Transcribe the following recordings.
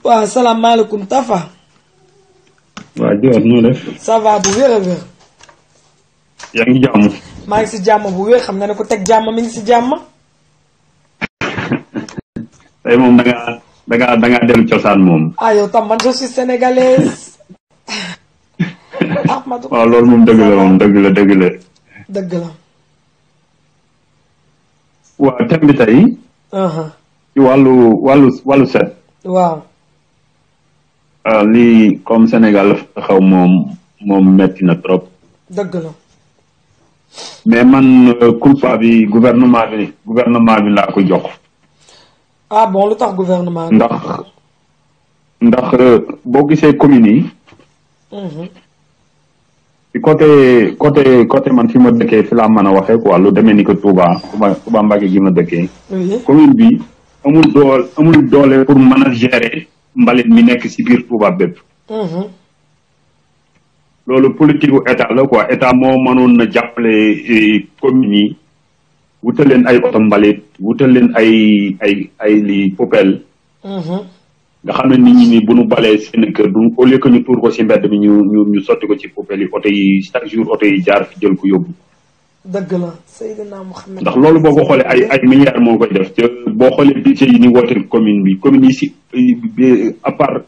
waaw salaamaaleykum Tafa. waaw Dior noo def. ça va bu wér a wér. yaa ngi jàmm. maa ngi si jàmm bu wér xam nga ne ko teg jàmm mi ngi si jàmm. tey moom da ngaa dellu cosaan moom. ah yow tam man je suis sénégalaise. Ahmadou. waaw loolu moom dëgg la moom dëgg la. dëgg la. waaw thème bi tey. ci wàllu set. waaw. lii comme Sénégal xaw moom metti na trop. dëgg la. mais man culpa bi gouvernement bi laa ko jox. ah bon lu tax gouvernement bi. ndax boo gisee communes yi. ci côté man fi ma dëkkee fi laa mën a waxee quoi lu demee ni que Touba Mbacké gi ma dëkkee. commune bi amul doole pour mën a gérer mbalit mi nekk ci biir Touba bépp. loolu politique gu état la quoi état moo mënoon na jàppale communes yi wutal leen ay oto mbalit wutal leen ay li poubelle. nga xam ne nit ñi ni bu nu balee seen kër du au lieu que ñu tuur ko ci mbedd mi ñu sotti ko ci poubelle yi oto yi chaque jour oto yi jaar fi jël ko yóbbu. dëgg la Seydina Mouhamed. ndax loolu boo ko xoolee ay milliards moo koy def te boo xoolee budget yi ni woote commune yi ci à part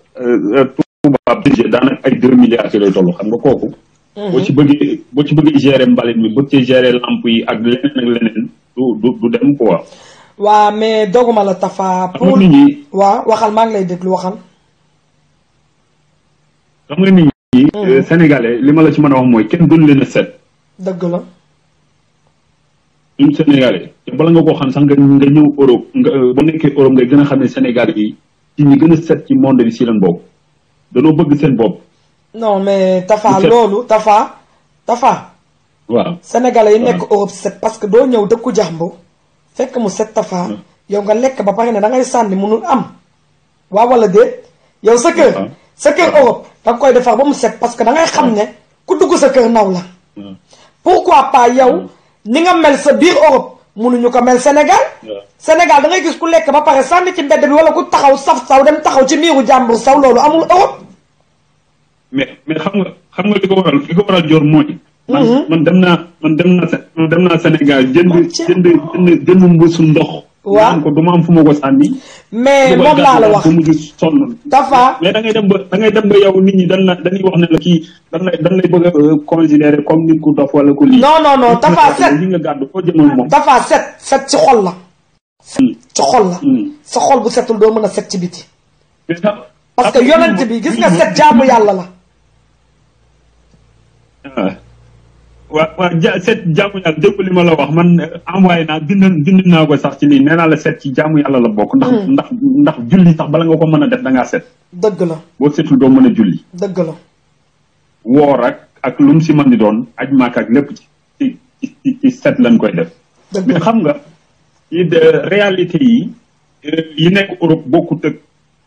Touba budget daanaka ay 2 milliards ci lay toll xam nga kooku. boo ci bëggee gérer mbalit mi bëgg ci gérer lamp yi ak leneen du dem quoi. waa mais doguma la Tafa. pour nit ñi waaw waxal maa ngi lay déglu waxal. xam nga nit ñi. Sénégalais li ma la ci mën a wax mooy kenn gënu leen a set. dëgg la. ñun Sénégalais te bala nga koo xam sax nga ñëw Europe boo nekkee Europe nga gën a xam ne Sénégal yi ci ñi gën a set ci monde bi si lan bokk danoo bëgg seen bopp. non mais Tafa loolu Tafa. waaw Sénégalais yi nekk Europe set parce que doo ñëw dëkku jàmbur fekk mu set Tafa. yow nga lekk ba pare ne da ngay sànni munul am. waaw wala déet. yow sa kër Europe da nga koy defar ba mu set parce que da ngay xam ne ku dugg sa kër naw la. pourquoi pas yow ni nga mel sa biir Europe munuñu ko mel Sénégal. Sénégal da ngay gis ku lekk ba pare sànni ci mbedd bi wala ku taxaw saf saw dem taxaw ci miiru jàmbur saw loolu amul Europe. mais xam nga li ko waral joor mooy. man dem naa Sénégal jënd mbuusu ndox. waaw ko du ma am fu ma ko sànni. mais moom laa la wax sonn. Tafa mais da ngay dem ba yow nit ñi dañuy wax ne la kii dañ lay bëgg a considérer comme nit ku dof wala ku lii. non Tafa set li nga gàddu foo jëmal moom. Tafa set ci xol la. ci xol la. sa xol bu setul doo mën a set ci biti. parce que yonent bi gis nga set jaamu yàlla la. waaw set jaamu yàlla dégg li ma la wax man envoyé naa bind naa ko sax ci lii nee naa la set ci jaamu yàlla la bokk. ndax julli sax bala nga ko mën a def da ngaa set. dëgg la boo setul doo mën a julli. dëgg la. woor ak lu mu si mën di doon aj maak ak lépp ci set lañ koy def. mais xam nga réalité yi nekk Europe bokkut ak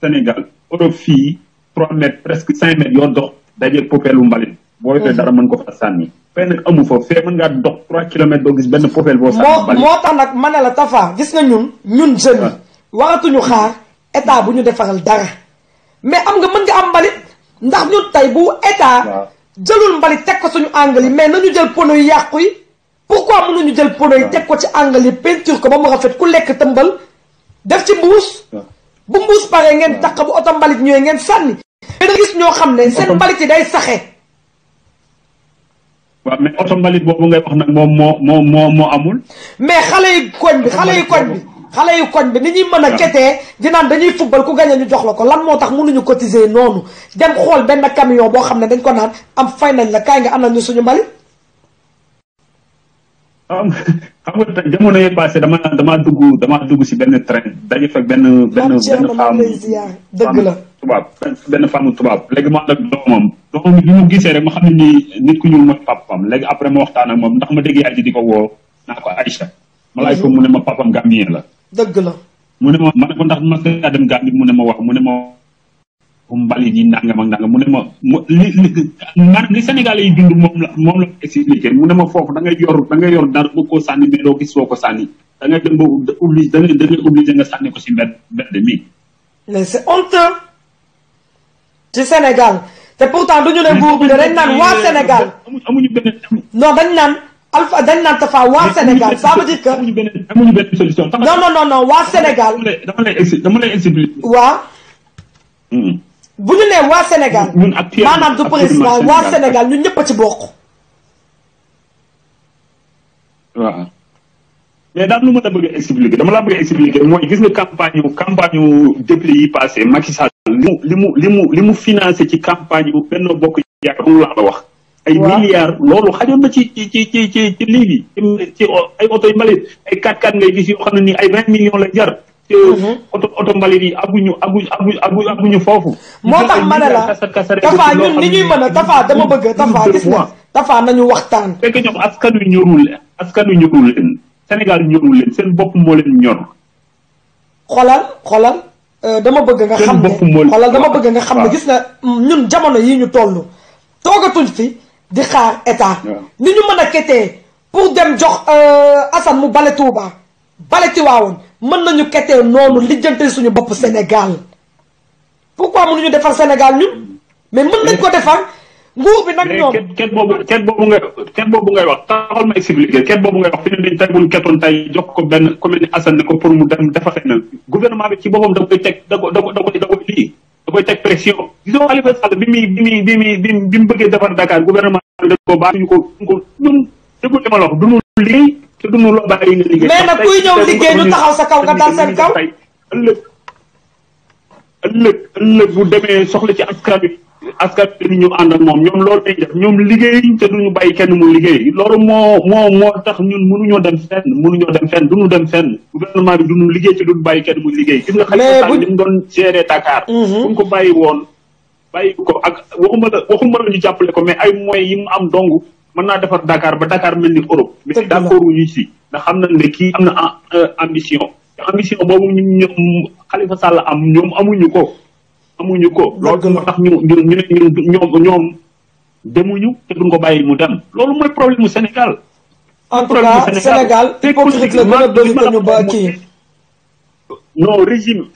Sénégal Europe fii 3 mètres presque 5 mètres yoo dox dajeeg poubelle lu mbalit. boo defee dara mën ko fa sànni. fee nag amu fa fee mën ngaa dox 3 kilomètres doo gis benn poubelle boo sànni. moo tax nag ma ne la Tafa gis nga ñun jeunes yi. waratuñu xaar état bu ñu defaral dara. mais am nga mën nga am mbalit ndax ñun tey bu état. jëlul mbalit teg ko suñu angle yi mais nañu jël pono yu yàqu yi. pourquoi mënuñu jël pono yi teg ko ci angle yi peinture ko ba mu rafet ku lekk tëmbal def ci mbuus. bu mbuus paree ngeen takk bu oto mbalit ñëwee ngeen sànni. mais da gis ñoo xam ne seen mbalit yi day saxe. waaw mais oto mbalit boobu ngay wax nag moo amul. mais xale yu koñ bi ni ñuy mën a ketee di naan dañuy football ku gañe ñu jox la ko lan moo tax mënuñu cotiser noonu dem xool benn camion boo xam ne dañ ko naan am fay nañ la kaay nga am nañu suñu mbalit. xam nga jamono yi passé damaa dugg si benn train daje fekk benn femme dëgg la tubaab benn femme tubaab léegi ma ànd ak doomam bi mu gisee rek ma xam ne nii nit ku ñuul mooy papam léegi après ma waxtaan ak moom ndax ma dégg yaay ji di ko woo naa ko Aïcha ma laaj ko mu ne ma papam Gambien la. dëgg la mu ne ma ne ko ndax mas nga dem Gambie mu ne ma wax mu ne ma mbalit yi nangam ak nangam mu ne ma li Sénégalais yi dund moom la expliqué mu ne ma foofu da ngay yor dara bëgg koo sànni mais doo gis foo ko sànni da ngay dem ba obligé nga sànni ko si mbedd mi mais c'est honteux ci Sénégal te pourtant duñu ne nguur bi dañ naan waa Sénégal amuñu benn non dañ naan Alpha dañ naan Tafa waa Sénégal ça veut dire que amuñu benn solution. non waa Sénégal dama lay expliquer. waa bu ñu nee waa Sénégal maanaam du président waa Sénégal ñun ñëpp a ci bokk. waaw mais daal lu ma la bëgg a expliquer dama la bëgg a expliquer mooy gis nga campagne député yi passé Macky Sall li mu financé ci campagne bu Benno Bokk Yaakaar laa la wax. ay milliards loolu xajoon na ci lii bi ci ay oto yu mbalit ay 4x4 ngay gis yoo xam ne nii ay 20 millions la jar. oto mbalit yi aguñu foofu. moo tax ma ne la Tafa ñun li ñuy mën a Tafa dama bëgg Tafa gis na Tafa nañu waxtaan. fekk ñoom askan wi ñorul leen Sénégal ñorul leen seen bopp moo leen ñor. xoolal dama bëgg nga xam ne dama bëgg nga xam ne gis na ñun jamono yi ñu toll toogatuñ fi di xaar état ni ñu mën a ketee pour dem jox Assane mu bale Touba bale Tiwaawoon mën nañu ketee noonu lijjante suñu bopp Sénégal pourquoi mënuñu defar Sénégal ñun mais mën nañ ko defar nguur bi nag ñoom ket boobu ngay wax taxal ma expliquer ket boobu ngay wax fi ne dañ tey buñ ketoon tey jox ko benn commune ni Assane ne ko pour mu dem defaxe na gouvernement bi ci boppam da koy teg da koy teg pression gisoo Khalifa Sall bi mu bëggee defar Dakar gouvernement bi da ko baax ñu ko ñun déggu li ma la wax duñu liggéey te duñu loo bàyyi nga liggéey mais nag kuy ñëw liggéey ñu taxaw sa kaw nga dal seen kaw ëllëg bu demee soxla ci askan bi ñu ànd ak moom ñoom loolu lay def ñoom liggéey te duñu bàyyi kenn mu liggéey loolu moo tax ñun mënuñoo dem fenn duñu dem fenn gouvernement bi duñu liggéey te duñu bàyyi kenn mu liggéey gis nga Khalifa Sall ni mu doon gérer Dakar bu ko bàyyi woon bàyyi ko ak waxuma la ñu jàppale ko mais ay moyens yi mu am dong mën naa defar Dakar ba Dakar mel ni Europe mais d'accord ñu ci ndax xam nañ ne kii am na ambition boobu ñoom Khalifa Sall am ñoom amuñu ko loolu moo tax ñoom demuñu te duñ ko bàyyi mu dem loolu mooy problème mu Sénégal en tout cas Sénégal hypocrite la gën a bëri ko ñu ba kii non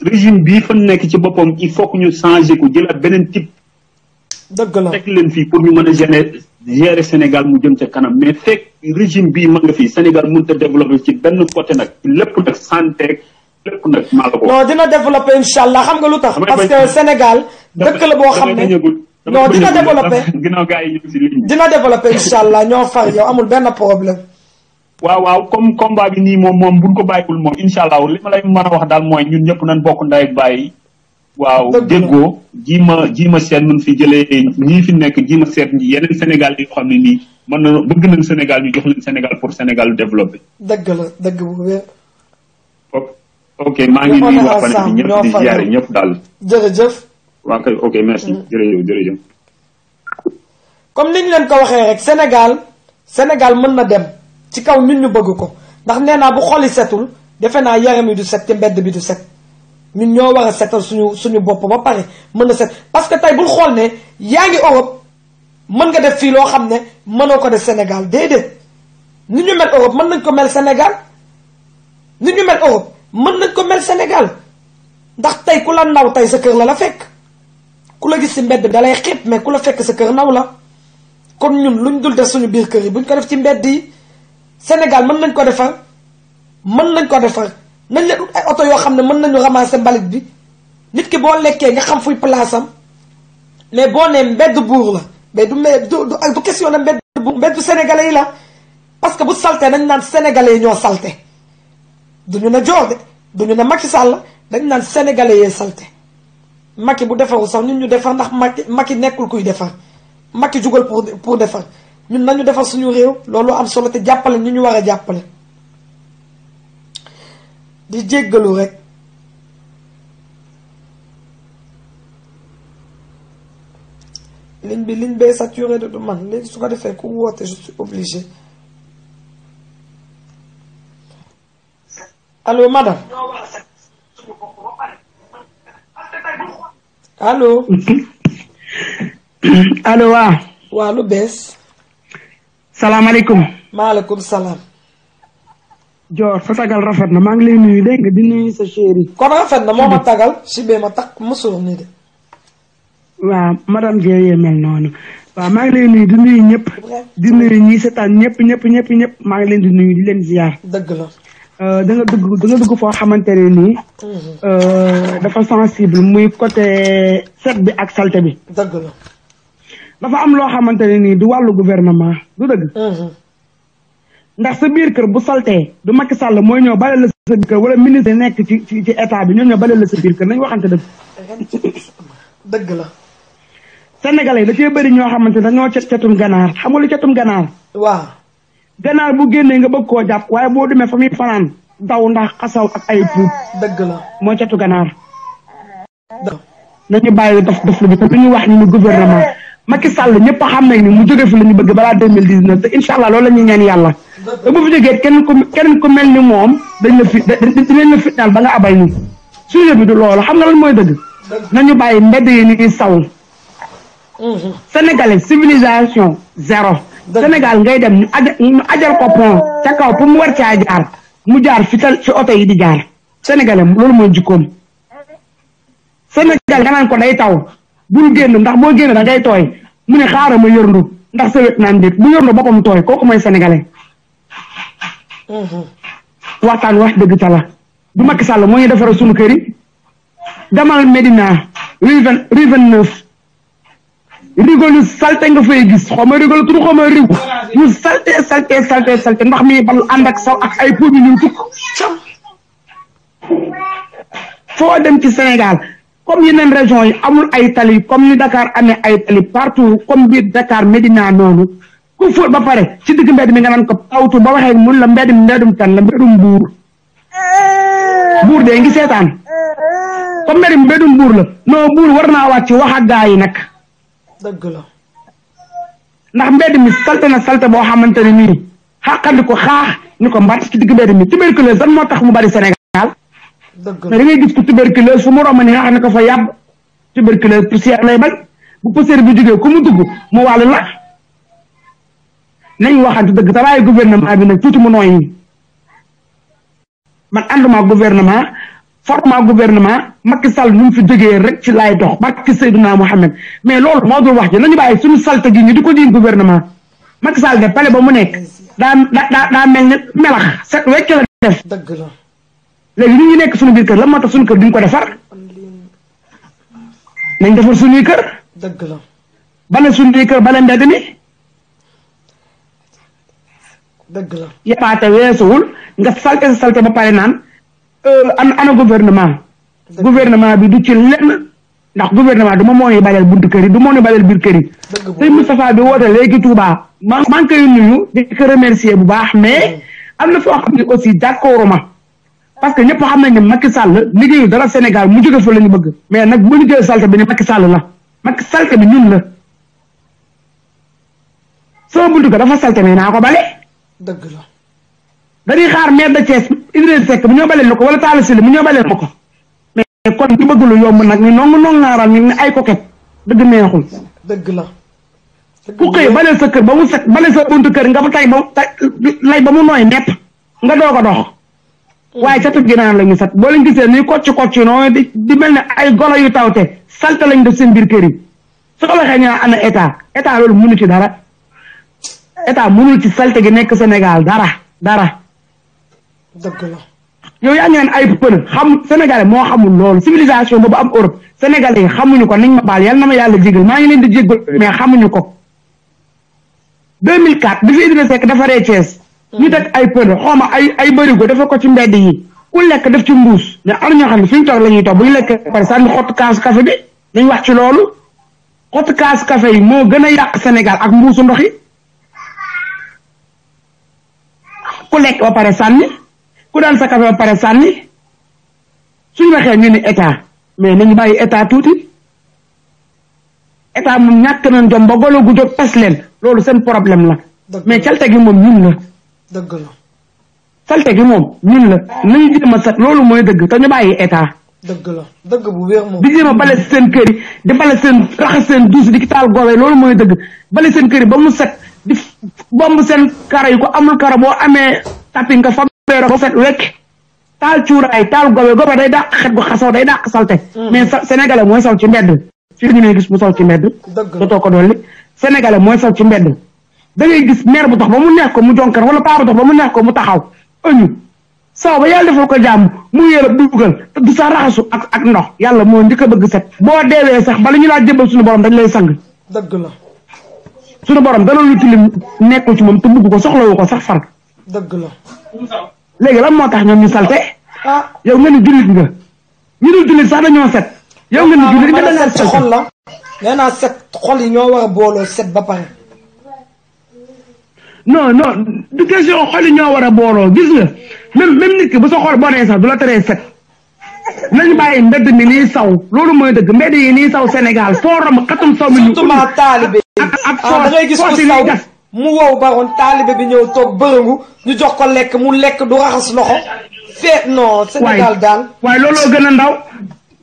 régime bii fa nekk ci boppam il faut que ñu changer ko jëlaat beneen type dëgg la teg leen fii pour ñu mën a gérer Sénégal mu jëm ca kanam mais fekk régime bii ma nga fii Sénégal mënut a développer ci benn côté nag lépp nag santé lépp nag maa la ko non dina développer incha allah xam nga lu tax parce que Sénégal dëkk la boo xam ne non dina développer ginnaaw gars yi ñu si ligne dina développer incha allah ñoo far yow amul benn problème waaw comme combat bi nii moom buñ ko bàyyiwul moom incha allah li ma lay mën a wax daal mooy ñun ñëpp nañ bokk ndey ak bàyyi waaw déggoo jiima seet nun fi jëlee ñii fi nekk jiima seet yeneen Sénégal yoo xam ne nii mën na bëgg nañ Sénégal ñu jox leen Sénégal pour Sénégal développer dëgg la dëgg bu wér ok maa ngi nuyu waa fan bi ñëpp di ziare ñëpp daal jërëjëf waa kay ok merci jërëjëf comme niñ leen ko waxee rek Sénégal mën na dem ci kaw ñun ñu bëgg ko ndax nee naa bu xoli setul defe naa yaram yi du set te mbedd bi du set ñun ñoo war a setal suñu bopp ba pare mën na set parce que tey bul xool ne yaa ngi Europe mën nga def fii loo xam ne mënoo ko def Sénégal déedéet ni ñu mel Europe mën nañ ko mel Sénégal ni ñu mel Europe mën nañ ko mel Sénégal ndax tey ku la naw tey sa kër la fekk ku la gis ci mbedd bi dalay xeeb mais ku la fekk sa kër naw la kon ñun luñ dul def suñu biir kër yi buñ ko def ci mbedd yi Sénégal mën nañ ko defar nañ leen ut ay oto yoo xam ne mën nañu ramasser mbalit bi nit ki boo lekkee nga xam fuy place am mais boo nee mbedd buur la mais du question ne mbedd buur mbeddu sénégalais yi la parce que bu salté nañ naan sénégalais yi ñoo salté duñu ne joor de duñu ne Macky Sall dañ naan sénégalais yee salté Macky bu defaru sax ñun ñu defar ndax Macky nekkul kuy defar Macky jugal pour defar ñun nañu defar suñu réew loolu am solo te jàppale ñu ñu war a jàppale di jéggalu rek ligne bee saturé de man léegi su ko defee ku woote je suis obligé allo madame allo allo waaw lu bees salaamaaleykum maaleykum salaam Dior sa tagal rafet na maa ngi lay nuyu dégg nga di nuyu sa chéri. kon rafet na moo ma tagal si bee ma takk mosul nii de. waaw madame Dieye mel noonu waaw maa ngi lay nuyu di nuyu ñëpp di nuyu ñi seetaan ñëpp maa ngi leen di nuyu di leen ziar. dëgg la. da nga dugg foo xamante ne nii. dafa sensible muy côté set bi ak salte bi. dëgg la. dafa am loo xamante ne nii du wàllu gouvernement du dëgg. ndax sa biir kër bu saltee du Macky Sall mooy ñëw bale la sa biir kër wala ministre nekk ci état bi ñoo ñëw bale la sa biir kër nañu waxante dëgg. dëgg la. Sénégalais da cee bëri ñoo xamante ne dañoo cetum ganaar xam nga lu cetum ganaar. waaw. ganaar bu génnee nga bëgg koo jàpp waaye boo demee fa muy fanaan daw ndax xasaw ak ay puut. dëgg la. moo cetu ganaar. nañu bàyyi def lu bi te lu ñu wax ni gouvernement Macky Sall ñëpp a xam nañ ni mu jóge fi la ñu bëgg balaa 2019 te incha allah loolu la ñuy ñaan yàlla. te bu fi jógee kenn ku mel ni moom dinañ la fitnaal ba nga abal ni sujet bi du loolu xam nga lan mooy dëgg. nañu bàyyi mbedd yi ni saw. Sénégalais civilisation zéro. Sénégal ngay dem ñu ajal ko pont ca kaw pour mu war caa jaar mu jaar fi oto yi di jaar Sénégalais loolu mooy jikkoom. Sénégal nga naan ko day taw bul génn ndax boo génn da ngay tooy mu ne xaaral ma yërndu ndax sa wet naan déet bu yërndu boppam tooy kooku mooy Sénégalais. waxtaan wax dëgg ca la du Macky Sall moo ñu defaral sunu kër yi demal Medina rue 29 rigolu salte nga fay gis xaw ma rigolu tudd xaw ma rigu ñu salte ndox mi bal ànd ak saw ak ay po bi ñu tukk foo dem ci Sénégal comme yeneen région yi amul ay tali comme ni Dakar amee ay tali partout comme biir Dakar Medina noonu ku fóot ba pare ci digg mbedd mi nga naan ko tawtu ba waxee mun la mbeddum tan la mbeddum buur de ngi seetaan comme mbeddum buur la non buur war naa wàcc wax ak gaa yi nag. dëgg la. ndax mbedd mi salte boo xamante ne nii xaqandi ko xaax ni ko mbaat ci digg mbedd mi tuberculose dan moo tax mu bari Sénégal. dëgg la mais da ngay gis ko tuberculose fu mu romb ni nga xam ne ko fa yàbb tuberculose poussière lay bañ bu poussière bi jógee ku mu dugg mu wàll la nañ waxante dëgg te bàyyi gouvernement bi nag tuuti mu nooy yi man ànduma gouvernement format gouvernement Macky Sall ñu fi jógee rek ci laay dox barki Seydina Mohamed mais loolu moo dul wax ji nañu bàyyi suñu salte gi ñu di ko jiin gouvernement Macky Sall de pale ba mu nekk daa mel ne melax set wecc la def. dëgg la. léegi ñu ngi nekk suñu biir kër la moo tax suñu kër duñ ko defar nañ defar suñuy kër. dëgg la. bale suñuy kër bale mbedd mi. dëgg la. yabaate weesuwul nga salte ba pare naan ana gouvernement. gouvernement bi du ci lenn ndax gouvernement du ma moo ni baleel buntu kër yi du moo ni baleel biir kër yi. tey Moustapha bi woote léegi Touba maa ngi koy nuyu di ko remercier bu baax mais am na foo xam ne aussi d'accord ma parce que ñëpp xam nañ ne Macky Sall liggéeyu dara Sénégal mu jóge fa la ñu bëgg mais nag bu liggéeyu salte bi ne Macky Sall la Macky salte bi ñun la sama buntu ko dafa salte mais naa ko bale. dëgg la. dañuy xaar maire de Thiès Idrissa Seck mu ñoo baleel na ko wala Talla Sylla mu ñoo baleel ma ko mais kon ñu bëgg lu yomb nag ni nongu naaral ni ne ay coquette dëgg neexul. dëgg la. ku xëy baleel sa kër ba mu set baleel sa buntu kër nga ba tay lay ba mu nooy nepp nga doog a dox. waaye catu ginnaaw la ñu sat boo leen gisee ni kocc noonu di mel ne ay golo yu tawte salte lañ def seen biir kër yi su ko waxee ñu ana état loolu mënu ci dara état mënul ci salte gi nekk Sénégal dara. dëgg la. yow yaa ngi naan ay pënë xam Sénégalais moo xamul loolu civilisation boobu am Europe Sénégalais yi xamuñu ko nañ ma baal yàlla na ma yàlla jégal maa ngi leen di jégal mais xamuñu ko 2004 bi fi Idrissa Seck defaree Thiès ñu teg ay pënë xawma ay bërigo dafa ko ci mbedd yi ku lekk def ci mbuus mais am ñoo xam ne fi ñu toog la ñuy toog bu ñu lekk pare sànni xottu kaasu café bi dañ wax ci loolu xottu kaasu café yi moo gën a yàq Sénégal ak mbuusu ndox yi ku lekk ba pare sànni ku daan sa café ba pare sànni suñu waxee ñu ne état mais nañu bàyyi état tuuti état moom ñàkk nañ jom ba golo gu jóg tas leen loolu seen problème la mais calte gi moom ñun la. dëgg la. salte gi moom ñun la nañu jéem a set loolu mooy dëgg te ñu bàyyi état. dëgg la dëgg bu wér moom. di jéem a bale seen kër yi di bale seen raxas seen duus di ki taal goowee loolu mooy dëgg bale seen kër yi ba mu set di bomb seen kara yi ko amul kara boo amee tapi nga fa ba set wekk taal cuuraay taal gobe day dàq xet gu xasaw day dàq salte mais sénégalais mooy saw ci mbedd fii ñu ne gis mu saw ci mbedd dootoo ko dolli sénégalais mooy saw ci mbedd da ngay gis maire bu tax ba mu neex ko mu jonkar wala paa bu tax ba mu neex ko mu taxaw ëñu saw ba yàlla defal ko jàmm mu yërëb dugal te du sa raxasu ak ndox yàlla moo njëkk a bëgg set boo deewee sax bala ñu laa jëbal suñu borom dañ lay sang dëgg la suñu borom dana lu tilim nekkul ci moom te bugg ko soxlawu ko sax far dëgg la léegi lan moo tax ñoom ñu salte yow nga ni jullit nga ñu dul jullit sax dañoo set yow nga ni jullit nga da set xol la nee naa set xol yi ñoo war a booloo set ba pare non du question xol yi ñoo war a booloo gis nga même nit ki bu sa xol bonee sax du la teree set nañ bàyyi mbedd mi nii saw loolu mooy dëgg mbedd yi nii saw Sénégal foo romb xatum saw mi ñu surtout taalibe ak da ngay gis ko saw mu wow baroon taalibe bi ñëw toog bërëngu ñu jox ko lekk mu lekk du raxas loxo fee non Sénégal daal waaye looloo gën a ndaw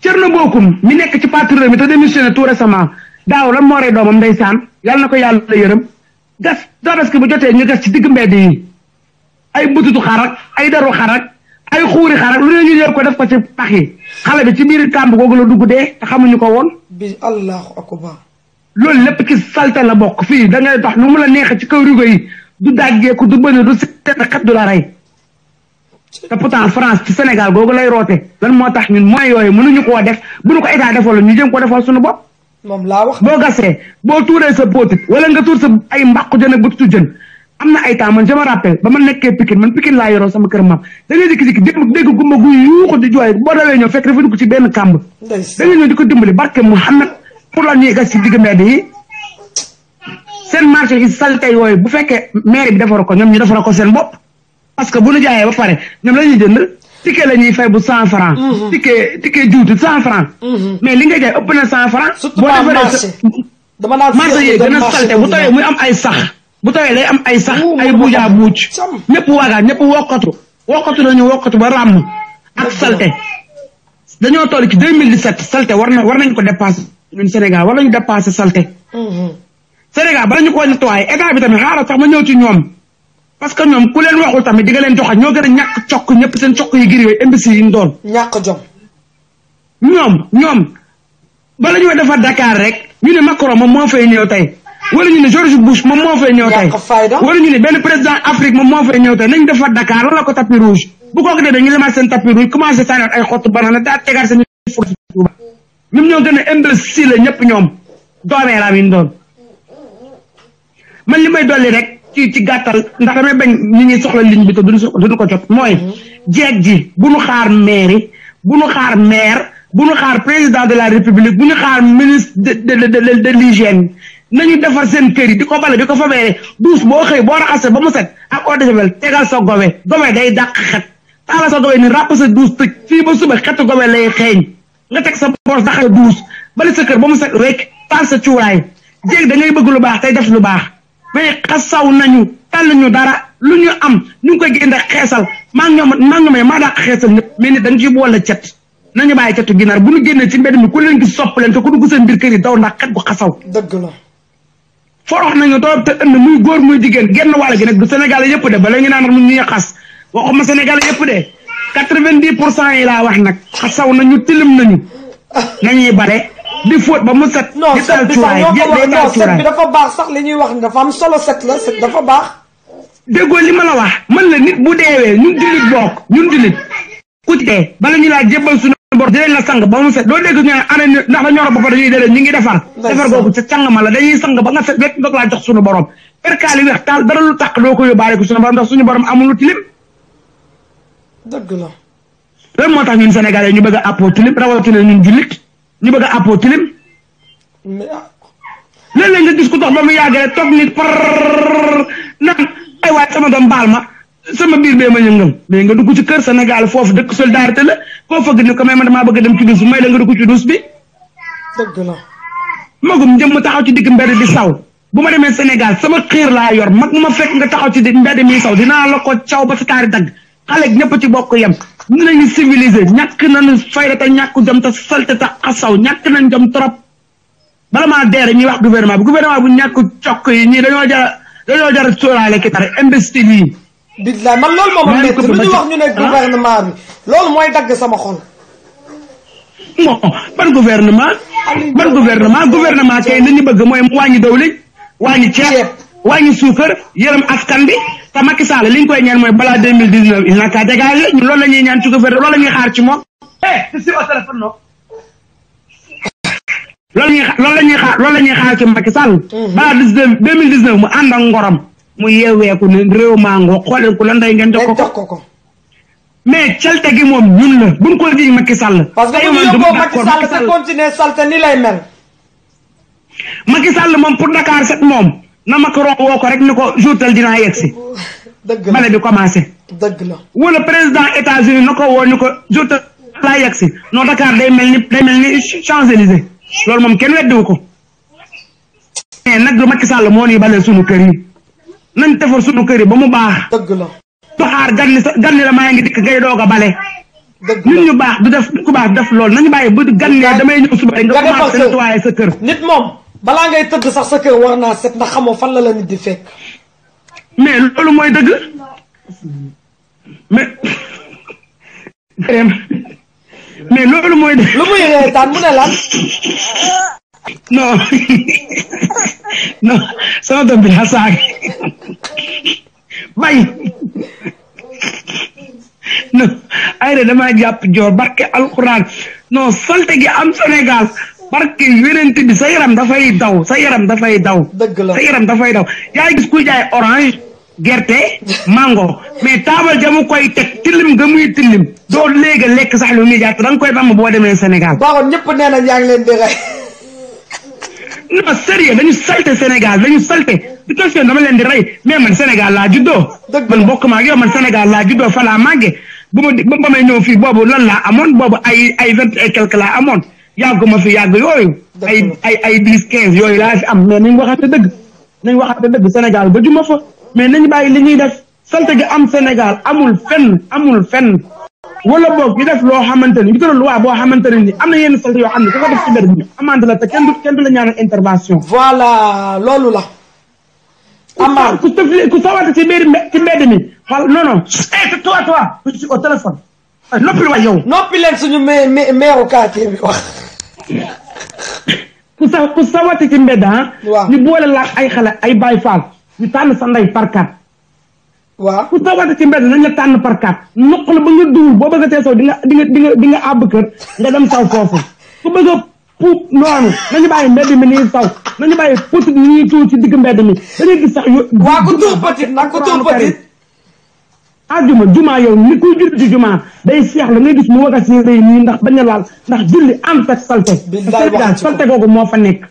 Thierno Bocoum mi nekk ci parti Rewmi te démissionné tout récemment daaw lan moo rey doomam ndeysaan yàlla na ko yàlla yërëm gas Tabaski bu jotee ñu gas ci digg mbedd yi ay bututu xarak ay daru xarak ay xuuri xarak lu ne ñu jël ko def ko ci pax yi xale bi ci biir kàmb googu la dugg dee te xamuñu ko woon bi allahu akbar loolu lépp ci salte la bokk fii da ngay dox nu mu la neexee ci kaw rigo yi du dàggeeku du bënn du seet xet du la rey te pourtant France ci Sénégal googu lay roote lan moo tax ñun mooy yooyu mënuñu koo def bu ñu ko état defal ñu jëm ko defal suñu bopp moom laa wax boo gasee boo tuuree sa potit wala nga tuur sa ay mbàqu jën ak bututu jën am na ay temps man je me rappelle ba ma nekkee Pikine man Pikine laa yoroo sama kër maam da ngay jékki-jékki dégg gumba gu yuuxu di jooy boo dawee ñëw fekk dafa dugg ci benn kàmb da ngay ñëw di ko dimbali barke Mouhamed pour la ñuy gas ci digg mbedd yi seen marché yi salte yooyu bu fekkee maire bi defar ko ñoom ñu defar ko seen bopp parce que bu ñu jaayee ba pare ñoom la ñuy jënd ticket la ñuy fay bu 100 francs ticket juuti 100 francs mais li nga jaay ëpp na 100 francs boo defaree marché yi gën a salte bu tawee muy am ay sax bu tawee day am ay sax ay buujaa buuc ñëpp waagaan ñëpp wokkatu nañu wokkatu ba ràmm ak salte dañoo toll ci 2017 salte war nañ ko dépassé ñun Sénégal war nañu dépassé salte Sénégal bala ñu ko nettoyé état bi tamit xaaral sax ma ñëw ci ñoom parce que ñoom ku leen waxul tamit di nga leen joxe ñoo gën a ñàkk cokk ñëpp seen cokk yi gir yooyu imbécile yi ñu doon ñàkk jom ñoom bala ñu defar Dakar rek ñu ne Macron moom moo fay ñëw tey wala ñu ne George Bush moom moo fay ñëw tey wala ñu ne benn président Afrique moom moo fay ñëw tey nañ defar Dakar wala ko tapis rouge bu kooku dee dañu lemaat seen tapis rouge commencé sànni ay xottu banana daa tegaat seen ñoom ñoo gën a imbécile la ñëpp ñoom doomeeraam yi ñu doon man li may dolli rek ci gàttal ndax damay bañ ñi ñuy soxla ligne bi te duñu ko jot mooy jeeg ji bu ñu xaar mairie bu ñu xaar maire bu ñu xaar président de la république bu ñu xaar ministre de l'hygiène nañu defar seen kër yi di ko bale di ko fabeere douche boo xëy boo raxasee ba mu set ak eau de javel tegal sa gobe day dàq xet taala sa gobe ni ràpp sa douche tëj fii ba suba xetu gobe lay xeeñ nga teg sa boos daxal douche bale sa kër ba mu set rek taal sa cuuraay jéeg da ngay bëgg lu baax tey def lu baax mais xasaw nañu tàll ñu dara lu ñu am ñu ngi koy génne xeesal maa ngi ñoom maa dàq xeesal ñëpp mais nit dañ ci boole cet nañu bàyyi cetu ginaar bu ñu génnee ci mbedd mi ku leen gis sopp leen te ku dugg seen biir kër yi daw ndax xet gu xasaw dëgg la forox nañu toog te ënd muy góor muy jigéen genn wàll gi nag du Sénégal yëpp de ba la ñu naan mu ñuy xas waxuma Sénégal yëpp de 90% yi laa wax nag xasaw nañu tilim nañu nañuy bare di fóot ba mu set. non set bi sax ñoo ko wax non set bi dafa baax sax li ñuy wax dafa am solo set la set dafa baax. déggoo li ma la wax man la nit bu deewee ñun jullit bokk ñun jullit ku ci dee bala ñu laa jébbal suñu bor dinañ la sang ba mu set doo dégg ñu ne ana ndax dañoo rob ba pare dañuy déedéet ñu ngi defar. defar googu ca sang ma la dañuy sang ba nga set rek doog laa jox suñu borom. perkaal yi weex taal dara lu tàq doo ko yóbbaale ko suñu borom ndax suñu borom amul lu tilim. dëgg la. loolu moo tax ñun Sénégalais ñu bëgg a àppoo tilim rawatina ñun jullit ñu bëgg a àppoo tilim. léeg-léeg nga gis ku dox ba mu yàgg rek toog nit par naan ay waay sama doom baal ma sama biir bee ma yëngal mais nga dugg ci kër Sénégal foofu dëkk solidarité la koo fëgg ni ko may ma damaa bëgg dem ci duus bi may la nga dugg ci duus bi. dëgg la. magum jëm taxaw ci digg mbedd di saw bu ma demee Sénégal sama xiir laa yor mag mu ma fekk nga taxaw ci mbedd mi saw dinaa la ko caw ba sa taari dagg xale ñëpp ci bokk yem ñu nañu civilisé ñàkk nañu fayda te ñàkk jom te salte te xasaw ñàkk nañ jom trop bala maa deere ñuy wax gouvernement bu ñàkk cokk yi ñii dañoo jar sóoraale ki tare imbécile yi billaay man loolu moom a métti lu ñu wax ñu ne gouvernement bi loolu mooy dagg sama xol. bon ban gouvernement. ban gouvernement kay li ñu bëgg mooy mu wàññi dawlin wàññi ceeb wàññi suukar yërëm askan bi te Macky Sall li ñu koy ñaan mooy balaa 2019 il n'a qu'à dégager ñu loolu la ñuy ñaan ci gouvernement loolu la ñuy xaar ci moom. tu suis au téléphone non. loolu la ñuy xaar ci Macky Sall. balaa 2019 mu ànd ak ngorom mu yeeweeku ne réew mango xoolee ku la ndey ngeen jox ko. mais calte gi moom ñun la buñ ko jiñ Macky Sall. parce que bu ñu yóbboo Macky Sall te continuer salte ni lay mel. Macky Sall moom pour Dakar set moom na Macron woo ko rek ni ko jourtal dinaa yegg si. dëgg la bale bi commencé. dëgg la wala président États-Unis na ko woo ni ko jourtal laa yegg si non Dakar day mel ni Champs-Élysées loolu moom kenn weddiwu ko. mais nag lu Macky Sall moo ñuy bale sunu kër yi nañ defar sunu kër yi ba mu baax. dëgg la. doxaar ganni la maa ngi dikk ngay doog a bale. dëgg nit ñu baax du def ku baax def loolu nañu bàyyi ba ganni damay ñëw suba nga commencé nettoyer sa kër. nit moom balaa ngay tëdd sax sa kër war naa set ndax xamoo fan la nit di fekk. mais loolu mooy dëgg mais loolu mooy dëgg. lu muy reetaan mu ne lan. non sama doom bi xasaag bay non ay de damaa jàpp joor barke alxuraan non salte gi am Sénégal barke yonent bi sa yaram dafay daw sa yaram dafay daw. dëgg la sa yaram dafay daw yaa gis kuy jaay orange gerte mango mais taabal jamu koy teg tilim nga muy tilim doo léegi lekk sax lu muy jàpp da nga koy bam boo demee Sénégal. baaxoon ñëpp nee nañ yaa ngi leen di rey. non sérieux dañu salte Sénégal dañu salte du question dama leen di rey mais man Sénégal laa juddoo. man bokk ma ak yow man Sénégal laa juddoo fa laa màggee ba may ñëw fii boobu lan laa amoon boobu ay 20 et quelque laa amoon yàgguma fi yàgg yooyu. ay 10 15 yooyu laa fi am mais nañ waxante dëgg Sénégal ba juma fa mais nañ bàyyi li ñuy def salte gi am Sénégal amul fenn wala boog ñu def loo xamante ni ñu tëral loi boo xamante ne ni am na yenn salte yoo xam ne ku ko def ci mbedd mi amande la te kenn du la ñaanal intervention. voilà loolu la. amande ku sawate ci mbedd mi xal non toi je suis au téléphone. noppi waay yow. noppi leen suñu meeru quartier bi wax. ku sawate ci mbedd waaw ñu boole la ay xale ay Baay Faal ñu tànn sa ndey par carte. waaw ku sawate ci mbedd nañ la tànn par carte noq la ba nga duwul boo bëgg a tee saw di nga àbb kër nga dem saw foofu ku bëgg a puub noonu nañu bàyyi mbedd mi nii saw nañu bàyyi petit ni ñuy tuur ci digg mbedd mi dañuy gis sax waaw ku tuur petit nag ku tuur petit juma yow ni kuy julli ci juma day seexlu ngay gis mu waga si rëy nii ndax bañ a laal ndax julli am tak salte salte googu moo fa nekk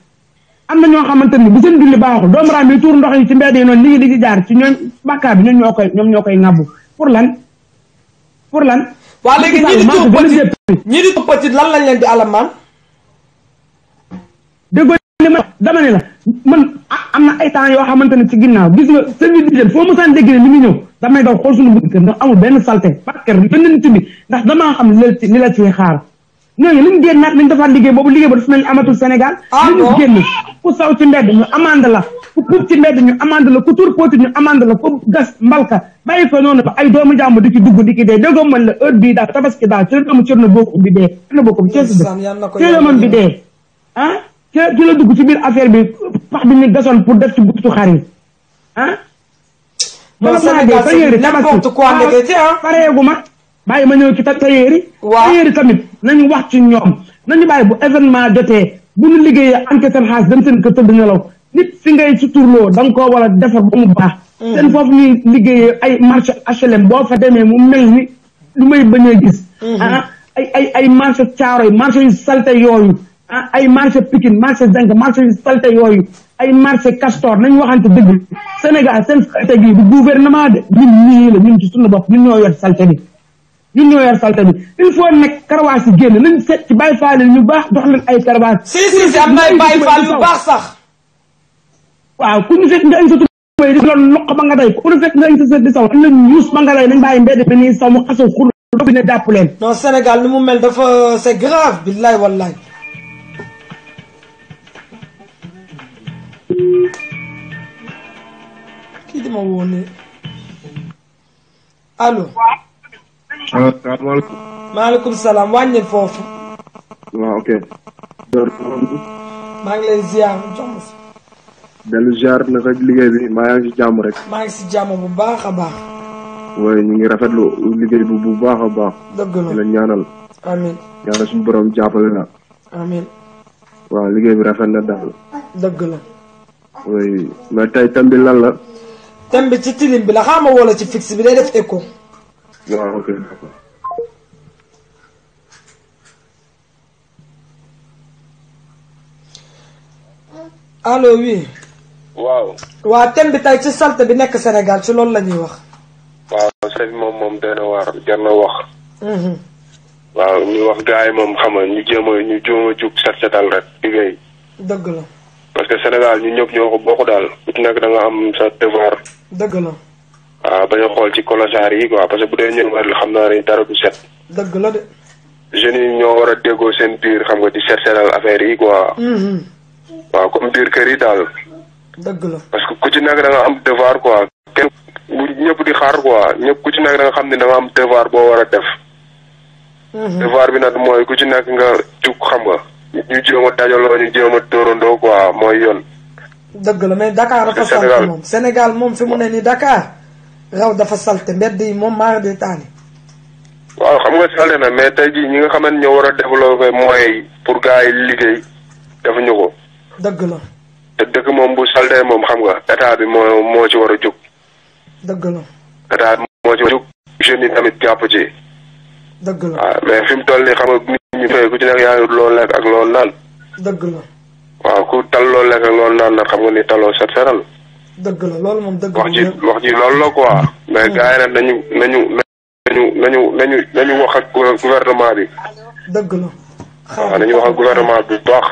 am na ñoo xamante ni bu seen julli baaxul doomu raam yi tuur ndox yi ci mbedd yi noonu li di jaar ci ñoom bàkkaar bi ñoom ñoo koy ŋàbbu pour lan waa léegi ñi di tuur petit lan lañ leen di alamaan déggoo li ma dama ne la man am na ay temps yoo xamante ne ci ginnaaw gis nga service d'hygiène foo mosaan dégg ne ni ngi ñëw damay daw xool suñu buntu kër ndax amul benn salte parce que benn nit bi ndax damaa xam li la ciy xaar ñooñu liñ génn naat nañ defaat liggéey boobu liggéey ba dafa mel ni amatul Sénégal liñu génn ku saw ci mbedd ñu amande la ku puub ci mbedd ñu amande la ku tur pooti ñu amande la ku gas mbalka bàyyi fa noonu ba ay doomu jàmm di ci dugg di ki dee déggoo man la heure bii daal tabaski daal ci la doomu Cerno Bocoum bi dee Cerno Bocoum Cees ci la moom bi dee ci la dugg ci biir affaire bi pax bi ñu gasoon pour def ci buktu xar yi n'importe quoi pareegu ma bàyyi ma ñëw ci tayeeri tamit nañu wax ci ñoom nañu bàyyi bu événement jotee bu ñu liggéeyee enquête seen xaalis dem seen kër tëdd nelaw nit fi ngay suturloo da nga koo war a defar ba mu baax seen foofu ñuy liggéeyee ay marché HLM boo fa demee mu mel ni lu may bañ a gis ay marché Thiaroye marché yu salte yooyu ay marché Pikine marché Zinc marché yu salte yooyu ay marché Castor nañu waxante dëgg Sénégal seen salte gi du gouvernement de ñun ñii la ñun ci suñu bopp ñun ñoo yor salte bi il faut nekk karawaas yi génn nañ seet ci Baye Fall ñu baax dox leen ay karawaas si am na ay Baye Fall yu baax sax waaw ku ñu fekk nga añ sa tubéy di loolu loq ba nga day ku ñu fekk nga añ sa sët di saw am nañ yuus ba nga day nañ bàyyi mbedd bi nii saw mu xasaw xur bi ne jàpp leen non Sénégal ni mu mel dafa c'est grave billaay wallaay kii di ma woo ne allo. salaamaaleykum. maaleykum salaam wàññil foofu. waaw ok. maa ngi lay ziar jox ma si. dellu ziar naka liggéey bi maa ngi ci jàmm rek. maa ngi si jàmm bu baax a baax. waaye ñu ngi rafetlu liggéey bi bu baax a baax. dëgg la di la ñaanal. amiin. ñaanal suñu borom jàppale la. amiin. waaw liggéey bi rafet na daal. dëgg la. oui mais tey thème bi lan la. thème bi ci tilim bi la xaama wala ci fixe bi day def écho. waaw ok d'accord. allo oui. waaw. waa thème bi tey ci salte bi nekk Sénégal ci loolu la ñuy wax. waaw sëñ moom dana waar jar na wax. waaw ñu wax gars yi moom xam nga ñu jéem a jug setal rek liggéey. dëgg la. parce que Sénégal ñu ñëpp ñoo ko bokk daal ku ci nekk da nga am sa devoir. dëgg la. waaw bañ a xool ci colossar yi quoi parce que bu dee ñëw xam naa ne dara du set. dëgg la de. jeunes yi ñoo war a déggoo seen biir xam nga di setal affaire yi quoi. waaw comme biir kër yi daal. dëgg la. parce que ku ci nekk da nga am devoir quoi kenn bu ñëpp di xaar quoi ñëpp ku ci nekk da nga xam ne da nga am devoir boo war a def. devoir bi nag mooy ku ci nekk nga jug xam nga ñu jéem a dajaloo ñu jéem a tóorandoo quoi mooy yoon. dëgg la mais Dakar dafa salte moom Sénégal moom fi mu ne nii Dakar raw dafa salte mbedd yi moom maar de taani. waaw xam nga salte na mais tey jii ñi nga xamante ñoo war a développer moyens pour gars yi liggéey defuñu ko. dëgg la. te dëkk moom bu saltee moom xam nga état bi moo ci war a jóg. dëgg la. état bi moo ci war a jóg jeunes yi tamit jàpp ci. dëgg la. waaw mais fi mu toll nii xam nga nit ñi fay ku ci nekk yaa ngi loo lekk ak loo naan. dëgg la. waaw ku tal loo lekk ak loo naan nag xam nga ni taloo set setal. dëgg la loolu moom dëgg la. wax ji loolu la quoi. mais gars yi nag nañu wax ak gouvernement bi. dëgg la. waaw nañu wax ak gouvernement bi bu baax.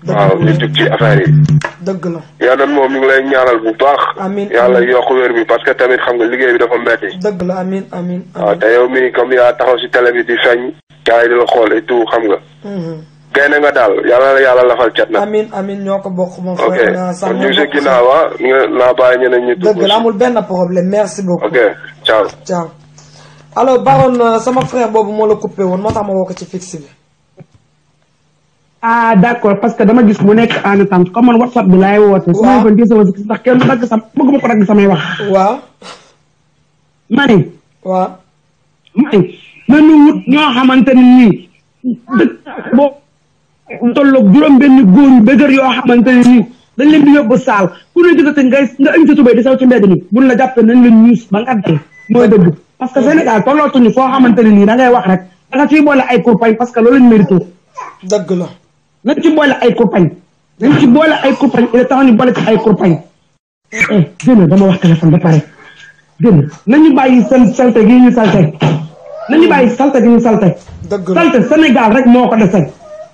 waaw ñu jug ci affaire yi. dëgg la. yàlla moom ñu ngi lay ñaanal bu baax. amiin yàlla yokk wér bi parce que tamit xam nga liggéey bi dafa metti. dëgg la amiin amiin. waaw te yow mii comme yaa taxaw si télé bi di feeñ. gars yi di la xool et tout xam nga. gaynde nga daal yàlla la yàlla lafal cat na. amiin amiin ñoo ko bokk moom. ok kon ñu ngi si ginnaaw nga naa bàyyi ñeneen ñu. dëgg la amul benn problème merci beaucoup. ok ciao. ciao alors Baron sama frère boobu moo la coupé woon moo tax ma woo ko ci fixe bi. ah d'accord parce que dama gis mu nekk en attente comme man WhatsApp bi laay woote. waaw su ma yëgoon sama ndax kenn du dagg sam bëgguma ko dagg samay wax. waaw. mani. waaw. mani nañu wut ñoo xamante ne nii dëkk boo tolloog juróom-benn góor yu dëgër yoo xamante ne nii dañ leen di yóbbu saal ku ne gisate nga indi sa tubéy di saw ci mbedd mi buñ la jàppee nañ leen ñuus ba nga dee mooy dëgg. parce que Sénégal tollootuñu foo xamante ne nii da ngay wax rek da nga ciy boole ay kurpañ parce que loolu lañ mérité. dëgg la. nañ ci boole ay kurpañ. nañ ci boole ay kurpañ il est temps ñu boole ci ay kurpañ. génn dama wax téléphone ba pare génn nañu bàyyi seen salte gi ñu salte nañu bàyyi salte gi ñu salte. dëgg la salte Sénégal rek moo ko dese.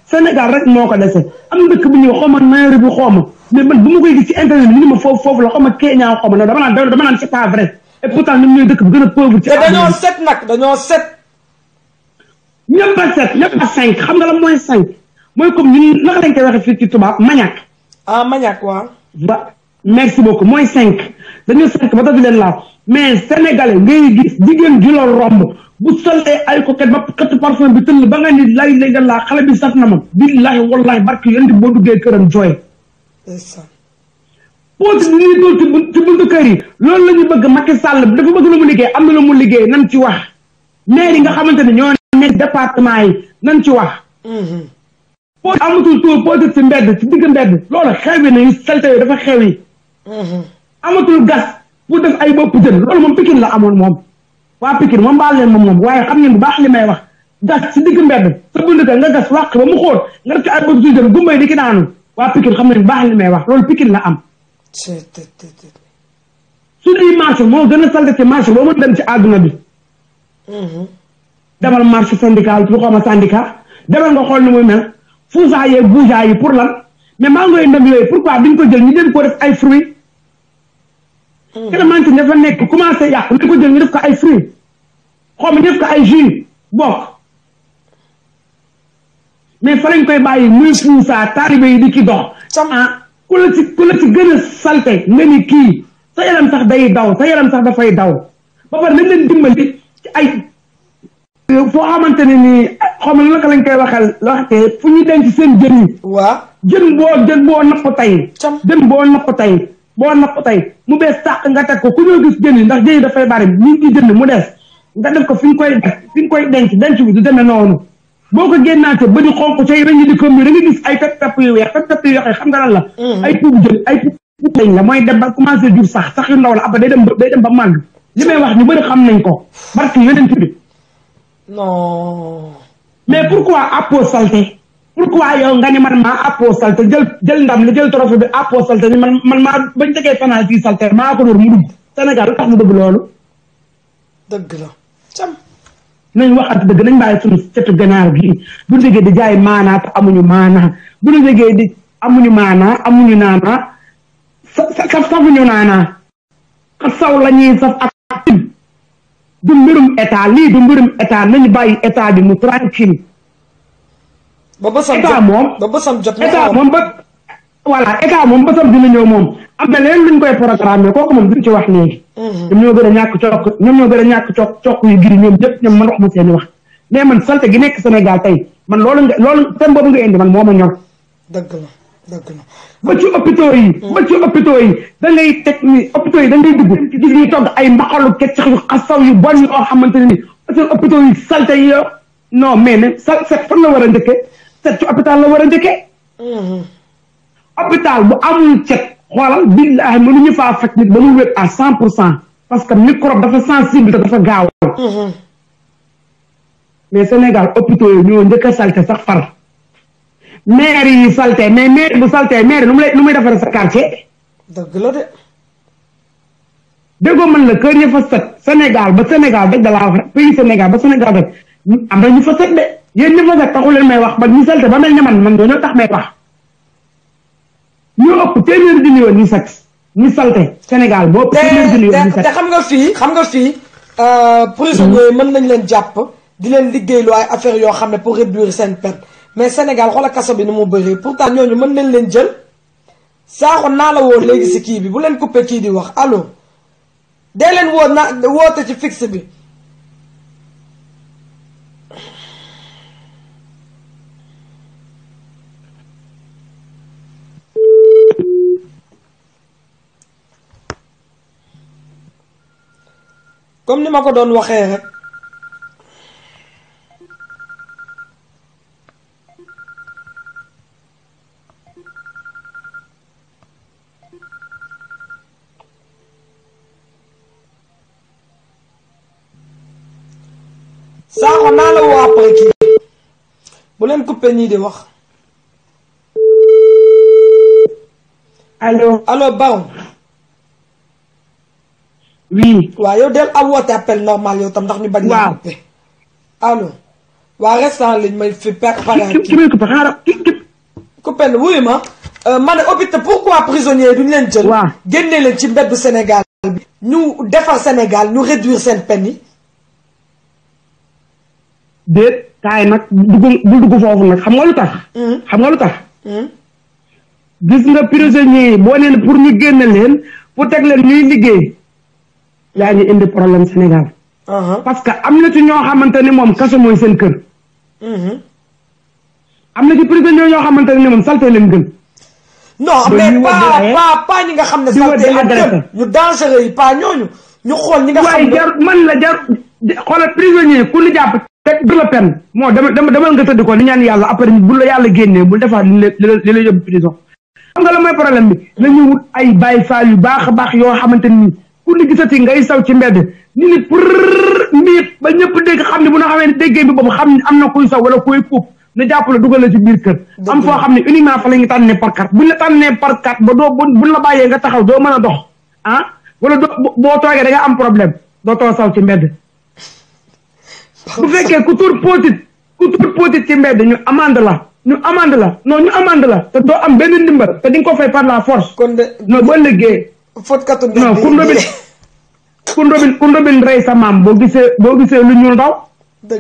Sénégal rek moo ko dese am dëkk bu ñuy xaw ma Nairobi bi xaw ma mais man bu ma koy gis ci internet bi ni ma foofu la xaw ma Kenya xaw ma dama naan c'est pas vrai et pourtant ñun ñooy dëkk bu gën a pauvre ci. te dañoo set nag dañoo set. ñëpp a set ñëpp a 5 xam nga la mooy 5 mooy comme ñun naka lañ koy waxee fii ci tubaab maniac. ah maniac waaw. merci beaucoup mooy 5 dañoo 5 ba tax leen laal mais sénégalais ngay gis jigéen ju la romb bu solee ay coquette ba xëtt parfum bi tëll ba nga ni lay nga laa xale bi saf na ma billahi wallahi barki yonent boo duggee këram jooy. pooti bi ñuy dool ci buntu kër yi loolu la ñu bëgg Macky Sall dafa bëgg lu mu liggéey am na lu mu liggéey nan ci wax maire yi nga xamante ne ñoo nekk département yi nan ci wax. pooti amatul tour pooti ci mbedd ci digg mbedd loolu xewi na yu salte yooyu dafa xewi. amatul gas pour def ay bopp jën loolu moom Pikine la amoon moom waa Pikine moom baal leen moom waaye xam ngeen bu baax li may wax gas ci digg mbedd sa bunt ka nga gas wàq ba mu xóot nga def ci ay bopp jën gumbay di ki daanu waa Pikine xam ngeen bu baax li may wax loolu Pikine la am. suñuy marché moo gën a salte ci marché boo mën dem ci àdduna bi. demal marché syndical lu xaw ma syndicat demal nga xool ni muy mel fuusaa yeeg buujaa yi pour lan mais maa ngoy ndam yooyu pourquoi duñ ko jël ñu dem ko def ay fruits. Clémentine dafa nekk commencé yàqu ñu ko jël ñu def ko ay fruits xaw ma ñu def ko ay jus bokk mais fa lañ koy bàyyi muy fuusaa taalibe yi di ki dox. ku la ci gën a salte nga ni kii sa yaram sax day daw sa yaram sax dafay daw ba pare nañ leen dimbali ci ay foo xamante ne nii xaw ma naka lañ koy waxee fu ñu denc seen jën yi. waaw jën boo napp tey. jën boo napp tey mu bees tàq nga teg ko ku ñoo gis jën yi ndax jën yi dafay bari ñu ngi jënd mu des nga def ko fi nga koy denc bi du demee noonu boo ko génnaatee ba di xonk say rëñ di ko da nga gis ay pepp yu weex pepp yu weex xam nga lan la. ay puubu jën ay puubu lañ la mooy dem ba commencé jur sax yu ndaw la après day dem ba màgg li may wax ñu bëri xam nañ ko barke yeneen bi. non. mais pourquoi appoo salté pourquoi yow nga ni man maa appoo salté jël ndam li jël trophée bi appoo salté ni man maa bañ tegee penalty salté maa ko dóor mu dugg Sénégal lu tax mu dëgg loolu. dëgg la cam. nañ waxat dëgg nañ bàyyi suñu cetu ganaar gi bu ñu déggee di jaay maanaa te amuñu maanaa bu ñu déggee di amuñu maanaa amuñu naanaa safuñu naanaa saw la ñuy saf ak du mbirum état lii du mbirum état nañu bàyyi état bi mu tranquille ba bësam état moom ba bësam jot état moom ba voilà état moom bësam dina ñëw moom am na leen luñ koy programme kooku moom duñ ci wax léegi ñoom ñoo gën a ñàkk cokk yu giri ñoom ñëpp ñoom man wax ma seeni wax mais man salte gi nekk Sénégal tey man loolu thème boobu nga indi man moo ma ñor dëgg la ba ci hôpitaux yi da ngay teg ni hôpitaux yi da ngay dugg gis ñuy togg ay mbaxalu keccax yu xasaw yu bon yoo xamante ne ni parce que hôpitaux yi salte yi yo non mais ne set fan la war a njëkkee set ci hôpital la war a njëkkee hôpital bu amul cet xoolal billaahi mënuñu faa faj nit ba mu wér à 100% parce que microbe dafa sensible te dafa gaaw mais Sénégal hôpitaux yi ñoo njëkk a salte sax far maire yi salte mais maire bu salte maire nu muy defaree sa quartier. dëgg la de. déggoo man la kër ya fa set Sénégal ba Sénégal dëgg laa wax rek pays Sénégal ba Sénégal rek am na ñu fa set de yéen ñu fa set taxul leen may wax ba ñu salte ba mel ne man ñoo tax may wax ñu ëpp téeméeri junni yoon ñu set ñu salte Sénégal boo ëpp téeméeri junni yoon ñu set te xam nga fii prisonniers mën nañ leen jàpp di leen liggéeyloo ay affaires yoo xam ne pour réduire seen peine mais Sénégal xoola kaso bi ni mu bëree pourtant ñooñu mën nañ leen jël saaxoon naa la woo léegi si kii bi bu leen coupé kii di wax allo dee leen woote ci fixe bi comme ni ma ko doon waxee rek saaxo naa la woo après kii bu leen coupé nii di wax allo Baron oui waaw yow del am woote appel normal yow tam ndax ñu bañ la coupé allo waa reste en ligne may fi préparer coupé na wuyu ma ma ne hôpital pourquoi prisonniers duñu leen jël génnee leen ci mbeddu Sénégal bi ñu defar Sénégal ñu réduire seen peine yi déet kaay nag bu dugg foofu nag xam nga lu tax gis nga prisonniers yi boo neen pour ñu génne leen pour teg leen ñuy liggéey yaa ngi indi problème Sénégal parce que am na ci ñoo xamante ni moom kaso mooy seen kër am na ci prisonniers ñoo xamante ni moom salte leen gën non mais pas ñi nga xam ne salte leen gën ñu dangereux yi pas ñooñu ñu xool ñi nga xam ne jar man la jar xoolal prisonnier ku ñu jàpp teg du la peine moo dama nga tëdd ko li ñaan yàlla après bu la yàlla génnee bu defaat li la yóbbu prison xam nga la mooy problème bi nañu wut ay bàyyi faal yu baax a baax yoo xamante ni ku ñu gisati ngay saw ci mbedd ñu ni pour mbiit ba ñëpp dégg xam ne bu nga xamee ne déggee bi boobu xam ne am na kuy saw wala kuy puub na jàpp la dugal la ci biir kër am foo xam ne uniquement fa la ñu tànnee par carte buñ la tànnee par carte ba doo buñ la bàyyee nga taxaw doo mën a dox wala boo toogee da nga am problème doo too saw ci mbedd bu fekkee ku tur póotit ci mbedd ñu amande la non ñu amande la te doo am benn ndimbal te di nga ko fay par la force non boo liggéey non ku ndobin rey sa maam boo gisee lu ñuul ndaw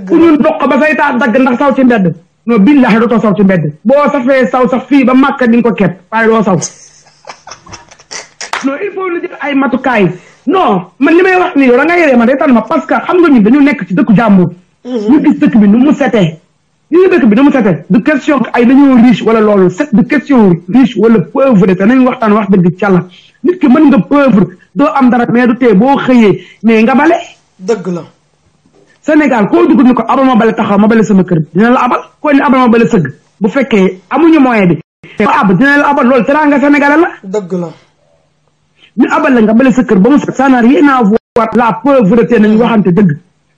ku ñuul doq ba say taat dagg ndax saw ci mbedd non billahi dootoo saw ci mbedd boo safee saw sax fii ba màkka di nga ko kepp waaye doo saw non il faut lu jël ay matukaay non man li may wax nii yow da nga yéree man day tànn ma parce que xam nga ñun dañu nekk ci dëkku jàmbur. ñu gis dëkk bi nu mu setee. ñu dëkk bi nu mu setee du question ay dañoo riche wala loolu set du question riche wala pauvre te nañu waxtaan wax dëgg càlla nit ki mën nga pauvre doo am dara mais du tee boo xëyee mais nga bale. dëgg la. Sénégal koo dugg ni ko abal ma bale taxaw ma bale sama kër dina la abal koo ni abal ma bale sëgg bu fekkee amuñu moyen bi. dina la abal loolu teraanga sénégalais la. dëgg la. ñu abal la nga bale sa kër ba mu set ça n'a rien à voir la pauvreté nañu waxante dëgg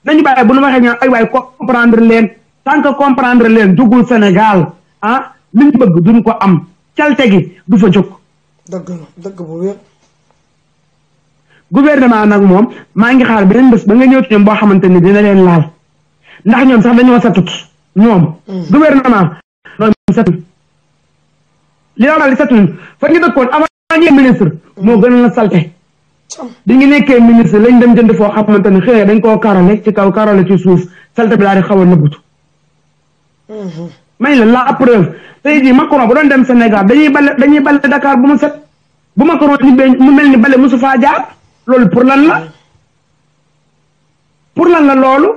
nañu bàyyi bu nu waxee ñaan ay waay comprendre leen tant que comprendre leen dugul Sénégal ah li ñu bëgg duñ ko am calte gi du fa jóg. dëgg la dëgg bu wér. gouvernement nag moom maa ngi xaar beneen bés ba nga ñëw ci ñoom boo xamante ni dina leen laal ndax ñoom sax dañoo satut ñoom. gouvernement noonu satut li la waral li satut fa ñu dëkkoon avant ñee ministre moo gën a salte di ngi nekkee ministre lañ dem jënd foo xamante ne xëy dañ koo karole ci kaw karole ci suuf salte bi daal di xaw a nëbbutu may la preuve tey jii Macron bu doon dem Sénégal dañuy bale Dakar bu mu set bu Macron ñibbee mu mel ni bale mosu faa jaar loolu pour lan la loolu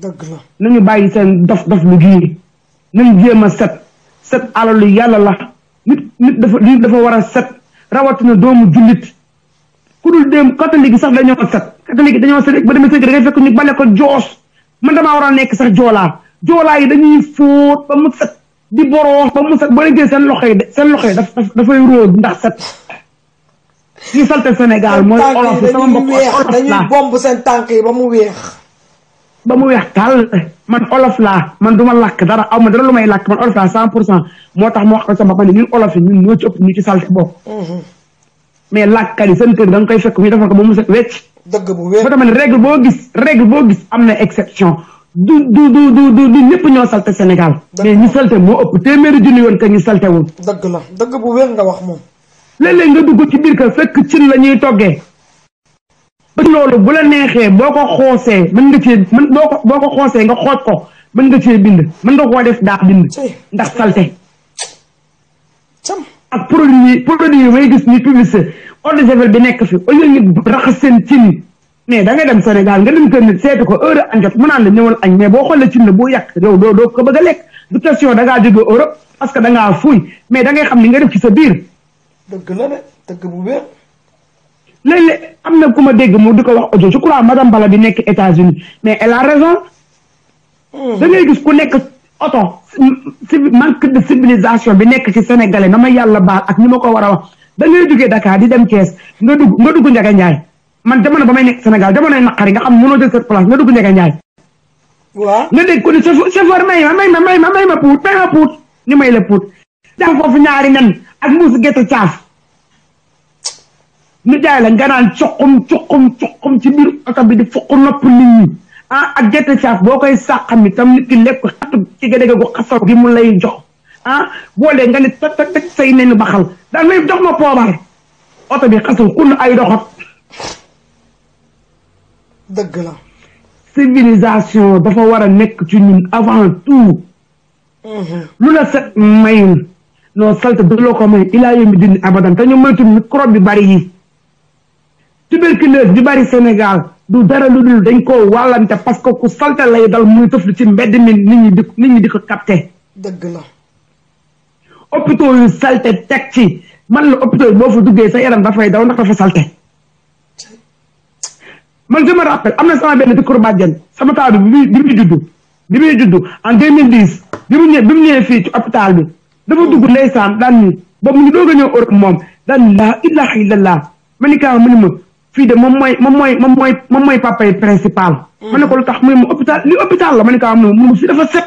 dëgg la nañu bàyyi seen dof lu gii nañ jéem a set alalu yàlla la nit dafa war a set rawatina doomu jullit ku dul dem catholique yi sax dañoo set catholique yi dañoo set ba demee sëñ da ngay fekk ñu bale ko joos man damaa war a nekk sax joolaa yi dañuy fóot ba mu set di boroox ba mu set boo leen seen loxo yi dafay róo ndax set ñu salte Sénégal mooy olof yi sama mbokk olof dañuy bomb seen tànk yi ba mu weex tàll man olof laa man duma làkk dara aw ma dara lu may làkk man olof laa 100% moo tax moo xam sama bopp ne ñun olof yi ñun ñoo ci ëpp ñu ci salte bokk mais làkkat yi seen kër da nga koy fekk ñu defal ko ba mu set wecc dëgg bu wér ba tax ma ne règle boo gis am na exception du ñëpp ñoo salte Sénégal mais ñu salte moo ëpp téeméeri junni yoon que ñu salte wul dëgg la dëgg bu wér nga wax moom léeg-léeg nga dugg ci biir kër fekk cin la ñuy toggee ba loolu bu la neexee boo ko xoosee mën nga cee boo ko xoosee nga xooj ko mën nga cee bind mën nga koo def daa bind ndax salte ak produit yi may gis ni publicité eau de javel bi nekk fi au lieu ñu raxas seen cin mais da ngay dem Sénégal nga dem kër nit seeti ko heure añ jot mu naan la ñëwal añ mais boo xoolee cin la boo yàq yow doo ko bëgg a lekk du question da ngaa jóge Europe parce que da ngaa fuuy mais da ngay xam li nga def ci sa biir dëgg la de dëgg bu wér léeg-léeg am na ku ma dégg mu di ko wax audio je crois madame Bala bi nekk États-Unis mais elle a raison da ngay gis ku nekk oto manque de civilisation bi nekk ci sénégalais na ma yàlla baal ak ñi ma ko war a wax da ngay jógee Dakar di dem Thiès nga dugg Ndiaga Ndiaye man jamono ba may nekk Sénégal jamonoy naqari nga xam mënoo jël cette place nga dugg Ndiaga Ndiaye waaw nga dégg ko ni chauffeur may ma puut ni may la puut def foofu ñaari nen ak mbuusu gerte caaf ñu jaay la nga naan cuqum ci biir oto bi di fukk nopp nit ñi ak gerte caaf boo koy sàqami tam nit ki lekk xatu ci ga dégg gu xasaw gi mu lay jox boolee nga ni teg say nen baxal daan may jox ma poobar oto bi xasaw kun ay doxat dëgg la civilisation dafa war a nekk ci ñun avant tout lu la set mayul non salte du la ko may ilaa yawmi din abadan te ñu moytu microbe bi bari yi tuberculose bi bari Sénégal du dara lu dul dañ koo wàllante parce que ku salte lay dal muy tëflu ci mbedd mi nit ñi di ko capté dëgg la hôpitaux yu salte teg ci man la hôpitaux yi boo fa duggee sa yaram dafay daw ndax dafa salte man je me rappelle am na sama benn dëkkuru bàjjen sama taw bi bi muy juddu en 2010 bi mu ñëwee fii ci hôpital bi dafa dugg ndeysaan daan ni boobu mu ngi doog a ñëw Europe moom daan ni laa ilaha illallah ma ni kaa mu ni ma fii de moom mooy papa yi principal ma ne ko lu tax mu ne ma hôpital li hôpital la ma ni kaa mu ne ma fii dafa set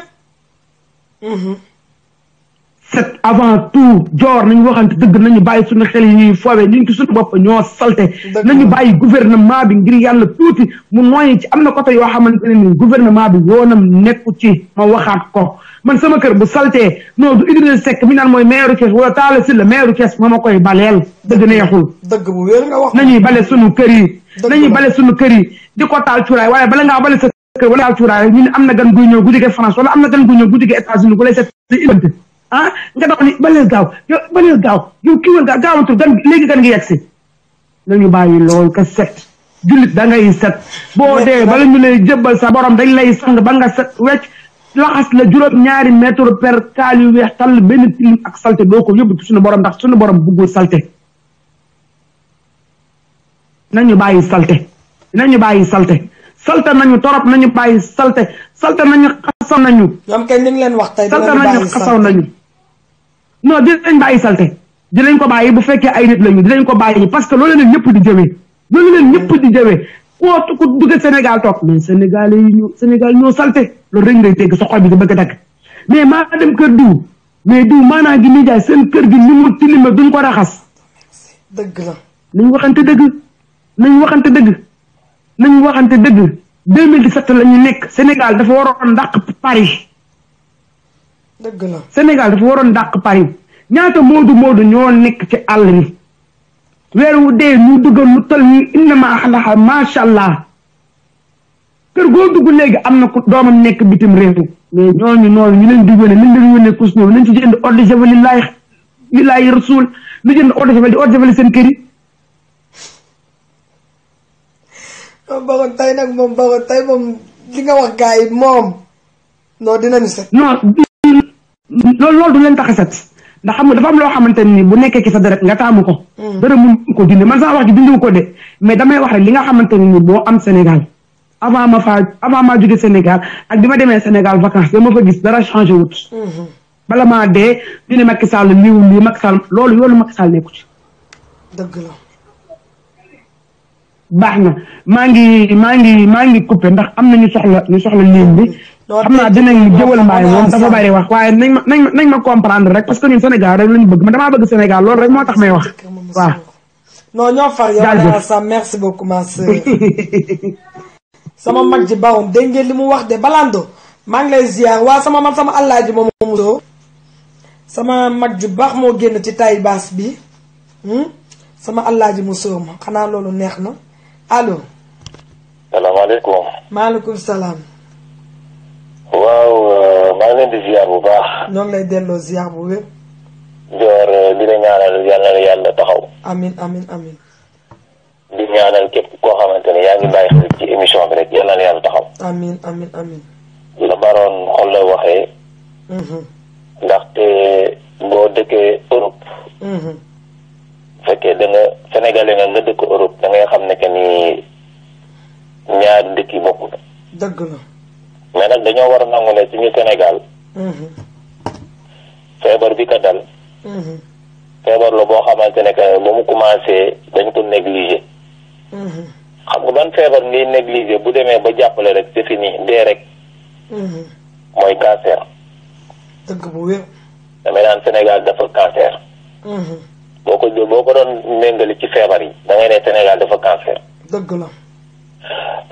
set avant tout joor nañu waxante dëgg nañu bàyyi suñu xel yi ñuy foowee ñu ngi suñu bopp ñoo salte nañu bàyyi gouvernement bi ngir yàlla tuuti mu nooyi ci am na côté yoo xamante ne ni gouvernement bi yoonam nekku ci ma waxaat ko man sama kër bu saltee non du Idrissa Seck mi naan mooy maire Thiès wala Talla Sylla maire Thiès ma koy baleel dëgg neexul dëgg bu wér nga wax nañuy bale suñu kër yi nañuy bale suñu kër yi di ko taal cuuraay waaye bala ngaa bale sa kër wala taal cuuraay ñu ne am na gan guy ñëw gu jógee France wala am na gan guy ñëw gu jógee États-Unis gu lay set nga doon ni baleel gaaw yow kii woon gaawantul gan léegi gan ngi yegg si nañu bàyyi loolu ka set jullit da ngay set boo dee bala ñu lay jëbbal sa borom dañ lay sang ba nga set wecc laxas la juróom-ñaari mètre per kaal yu weex tàll benn tilim ak salte doo ko yóbbu ci suñu borom ndax suñu borom buggul salte nañu bàyyi salte salte nañu torop nañu bàyyi salte nañu xasaw nañu ñoom kay ñu ngi leen wax tey salte nañu xasaw nañu non dinañ bàyyi salte dinañ ko bàyyi bu fekkee ay nit lañu dinañ ko bàyyi parce que loolu leen ñëpp di jëwee ku dugg Sénégal toog mais Sénégal ñoo salte loolu rek ngay dégg sa xol bi di bëgg a dagg mais maa dem kër diw mais diw maanaam gi ni jaay seen kër gi ni mu tilima duñ ko raxas dëgg la nañ waxante dëgg 2017 la ñu nekk Sénégal dafa waroon dàq Paris dëgg la Sénégal dafa waroon dàq Paris ñaata moodu ñoo nekk ci àll bi weer wu dee ñu duggal lu tol ñu innama xalaxa macha allah kër goo dugg léegi am na ku doomam nekk bitim réew mais ñooñu noonu ñu leen di yónnee kus ñëw nañ ci jënd eau de javel lillahi rasul lu jënd eau de javel seen kër yi Baron tey nag moom Baron tey moom li nga wax gars yi moom non dinañu set non loolu du leen tax a set ndax xam nga dafa am loo xamante ni bu nekkee ci sa deret nga taamu ko dara mun ko dindi man sax wax ji dindiwu ko de mais damay wax rek li nga xamante ni boo am Sénégal avant ma jóge Sénégal ak bi ma demee Sénégal vacances dama fa gis dara changé wut bala maa dee ñu ne Macky Sall lii Macky Sall loolu yoolu Macky Sall nekku ci dëgg la baax na maa ngi coupé ndax am na ñu soxla ligne bi xam naa dinañ jëwal mbaay moom dafa bari wax waaye nañ ma comprendre rek parce que ñun Sénégal rek lañu bëgg man damaa bëgg Sénégal loolu rek moo tax may wax waaw non ñoo far yow sa merci beaucoup ma sœur sama mag ji Baron dégg ngeen li mu wax de Balando maa ngi lay ziar waa sama allaaji moom musoo sama mag ju baax moo génn ci tay baas bi sama allaaji musoo ma xanaa loolu neex na allo. salaamaaleykum. maaleykum salaam. waaw maa ngi leen di ziar bu baax. ñoo ngi lay delloo ziar bu wér. Dior di la ñaanal yàlla na yàlla taxaw. amin di ñaanal képp koo xamante ne yaa ngi bàyyi xel ci émission bi rek yàlla na yàlla taxaw. amin la Baron xol la waxee. ndaxte boo dëkkee Europe. fekkee da nga sénégalais nga dëkk Europe da ngay xam ne que ni ñaari dëkk yi bokku na. dëgg la. mais nag dañoo war a nangu ne suñu Sénégal. feebar bi ka dal. feebar la boo xamante ne que ba mu commencé dañ ko négligé. xam nga ban feebar ngay négligé bu demee ba jàppale rek c'est fini dee rek. mooy cancer. dëgg bu wér. damay naan Sénégal dafa cancer. boo ko doon méngale ci feebar yi da ngay ne Sénégal dafa cancer. dëgg la.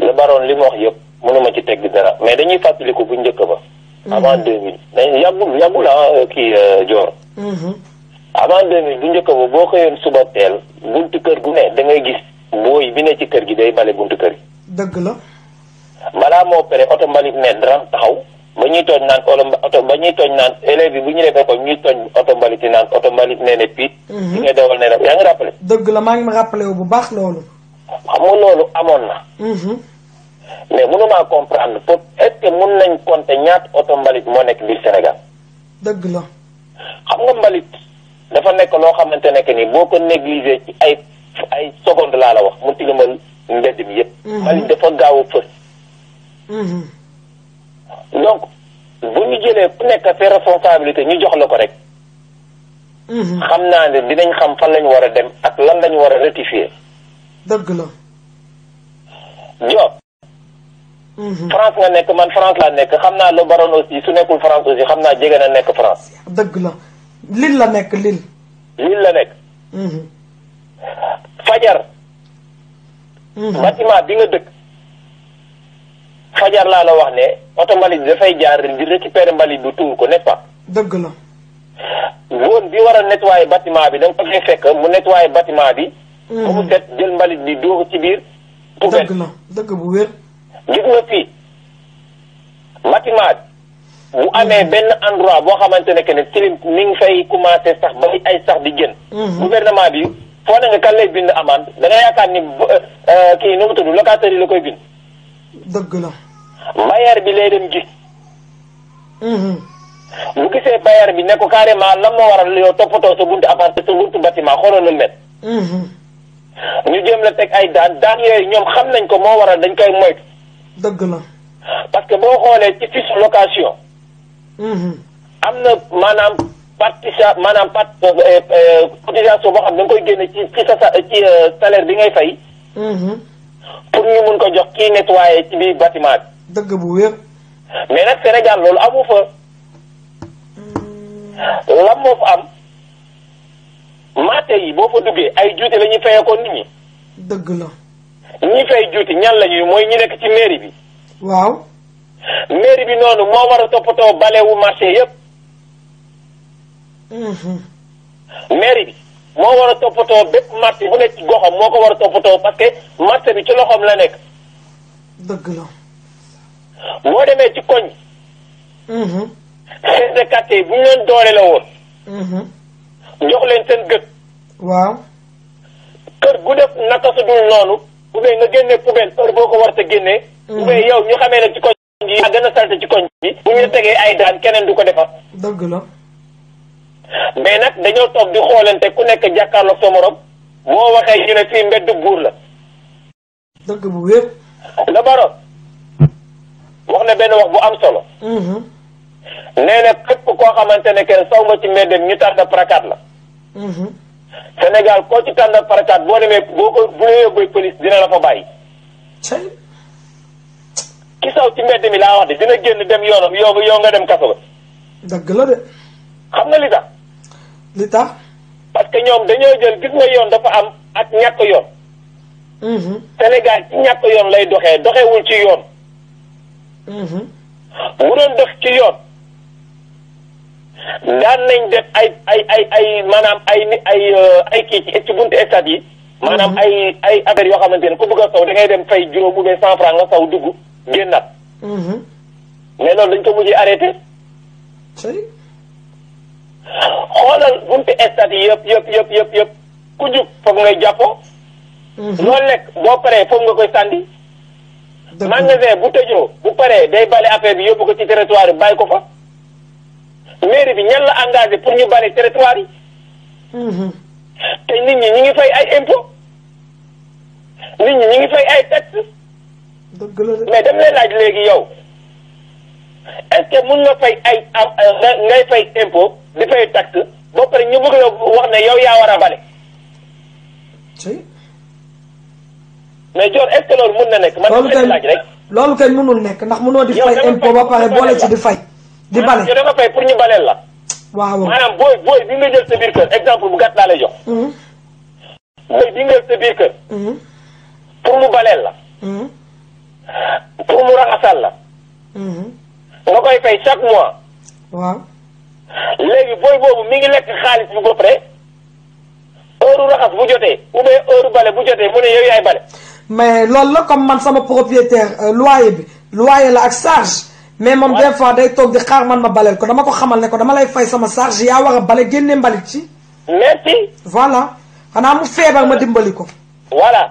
la Baron li mu wax yëpp mënuma ci teg dara mais dañuy fàttaliku bu njëkk ba. avant 2000 dañuy yàggul kii Dior. avant 2000 bu njëkk ba boo xëyoon suba teel buntu kër gu ne da ngay gis booy bi ne ci kër gi day bale buntu kër gi. dëgg la. balaa moo pare oto mbalit ne dara taxaw ba ñuy tooñ naan élèves yi bu ñu defee ko ñuy tooñ oto mbalit yi naan oto mbalit nee ne piit. di nga dawal ne rek yaa ngi rappelé. dëgg la maa ngi ma rappelé wu bu baax loolu. xam nga loolu amoon na. mais mënumaa comprendre pour est-ce que mun nañ compter ñaata oto mbalit moo nekk biir Sénégal. dëgg la. xam nga mbalit dafa nekk loo xamante ne que ni boo ko négligé ci ay seconde laa la wax mu tilimal mbedd mi yëpp. mbalit dafa gaaw a fës. donc bu ñu jëlee ku nekk ses responsabilités ñu jox la ko rek. xam naa ne dinañ xam fan lañu war a dem ak lan lañu war a rectifier. dëgg la. Diop. France nga nekk man France laa nekk xam naa la Baron aussi su nekkul France aussi xam naa jege na nekk France. dëgg la Lille la nekk Lille. Lille la nekk. Fajar. bâtiment bi nga dëkk. Fajar laa la wax ne oto mbalit dafay jaar di récupérer mbalit bu tuur ko n'est-ce pas. dëgg la. zone bi war a nettoyer bâtiment bi da nga ko fay fekk mu nettoyer bâtiment bi. ba mu set jël mbalit bi dóor ci biir. poubelle dëgg la dëgg bu wér. gis nga fii bâtiment bu amee benn endroit boo xamante ne que ne tilim mi ngi fay commencé sax ba ay sax di génn. gouvernement bi foo ne nga kan lay bind amende da nga yaakaar ni kii nu mu tudd locataire yi la koy bind. dëgg la. bailleur bi lay dem gis. bu gisee bailleur bi ne ko carrément lan moo waral yow toppatoo sa buntu appartement sa buntu bâtiment xoolal lu mel. ñu jéem la teg ay daan yooyu ñoom xam nañ ko moo waral dañ koy moytu. dëgg la. parce que boo xoolee ci fiche location. am na maanaam cotisation boo xam da nga koy génne ci salaire bi ngay fay. pour ñu mun ko jox kii nettoyer ci biir bâtiment bi. dëgg bu wér. mais nag Sénégal loolu amu fa. lan moo fa am maate yi boo fa duggee ay juuti la ñuy fayee ko nit ñi. dëgg la. ñi fay juuti ñan la ñuy mooy ñi nekk ci mairie bi. waaw. mairie bi noonu moo war a toppatoo balewu marché yëpp. mairie bi moo war a toppatoo bépp marché bu nekk ci goxam moo ko war a toppatoo parce que marché bi ci loxoom la nekk. dëgg la. boo demee ci koñ. chef de quartier bu ñu leen doole la woon. jox leen seen gët. waaw. kër gu def naka su dul noonu ou bien nga génne poubelle heure boo ko war a génnee. ou bien yow ñu xamee ne ci koñ bi yaa gën a salte ci koñ bi. bu ñu tegee ay daan keneen du ko defar. dëgg la. mais nag dañoo toog di xoolante ku nekk jàkkaarloog sa morom boo waxee ñu ne fii mbedd buur la. dëgg bu wér. la Baro wax na benn wax bu am solo. nee na képp koo xamante ne kenn saw nga ci mbedd ñu tànn parakat la. Sénégal koo ci tànn parakat boo demee bu la yóbbee police dina la fa bàyyi. ki saw ci mbedd mi laa wax de dina génn dem yoonam yow nga dem kaso ba. dëgg la de. xam nga li tax. li tax. parce que ñoom dañoo jël gis nga yoon dafa am ak ñàkk yoon. Sénégal ci ñàkk yoon lay doxewul ci yoon. bu doon dox ci yoon. daan nañ def ay maanaam ay kii ci buntu stade yi. maanaam ay affaires yoo xamante ne ku bëgg a saw da ngay dem fay juróom ou bien 100 francs nga saw dugg génnaat. mais loolu dañ ko mujjee arrêté. xoolal buntu stade yi yëpp ku jub foofu ngay jàppoo. loolu lekk boo paree foofu nga koy sànni. magasin bu tëjoo bu paree day bale affaire bi yóbbu ko ci territoire bi bàyyi ko fa. mairie bi ñan la engagé pour ñu bale territoire yi. te nit ñi ñi ngi fay ay impôt nit ñi ñi ngi fay ay taxes. dëgg la de. mais dem leen laaj léegi yow est-ce que mun nga fay ngay fay impôt di fay taxe ba pare ñu bëgg la wax ne yow yaa war a bale. mais Dior est-ce que loolu mun na nekk. man dama leen laaj rek. loolu kay mënul nekk ndax mënoo di fay impôt ba pare boole ci di fay. di bale yow da nga fay pour ñu baleel la. waaw maanaam booy bi nga jël sa biir kër exemple bu gàtt laa lay jox. booy bi nga jël sa biir kër. pour mu baleel la. pour mu raxasal la. nga koy fay chaque mois. waaw. léegi booy boobu mi ngi lekk xaalis bi ba pare heure raxas bu jotee ou bien heure bale bu jotee mu ne yow yaay bale. mais loolu la comme man sama propriétaire loyer la ak charge. mais moom des fois day toog di xaar man ma baleel ko dama ko xamal ne ko dama lay fay sama charge yaa war a bale génne mbalit ci. merci. voilà xanaa mu feebar ma dimbali ko. voilà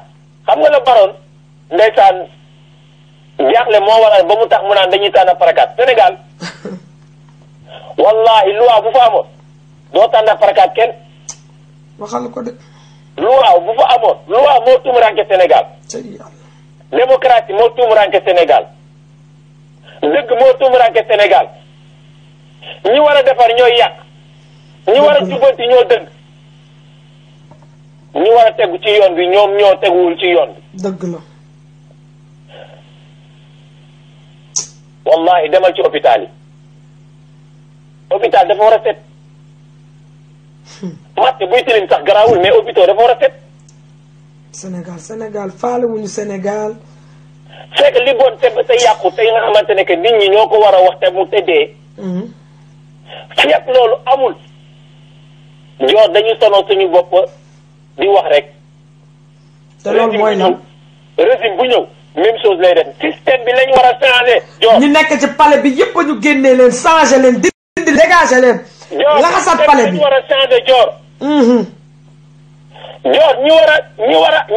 xam nga la baroon ndeysaan jaaxle moo waral ba mu tax mu naan dañuy tànn parakat Sénégal wallahi loi bu fa amoon doo tànn parakat kenn. waxal ko de. loi bu fa amoon loi moo tumuranke Sénégal. démocratie moo tumuranke Sénégal. dëgg moo tumuranke Sénégal ñi war a defar ñooy yàq ñi war a jubbanti ñoo dëgg ñi war a tegu ci yoon bi ñoom ñoo teguwul ci yoon bi. dëgg la. wallahi demal ci hôpital yi hôpital dafa war a set matt buy tilim sax garaawul mais hôpital dafa war a set. Sénégal faale wuñu Sénégal. c'est que li bon te ba sa yàqu te nga xamante ne que nit ñi ñoo ko war a wax te mu tëddee. fekk loolu amul. Dior dañuy sonal suñu bopp di wax rek. te loolu mooy lan régime bu ñëw même chose lay def système bi lañ war a changer. Dior ñu nekk ci palais bi yëpp ñu génnee leen changer leen dindi dégager leen. Dior laxasat palais bi war a changer Dior. Dior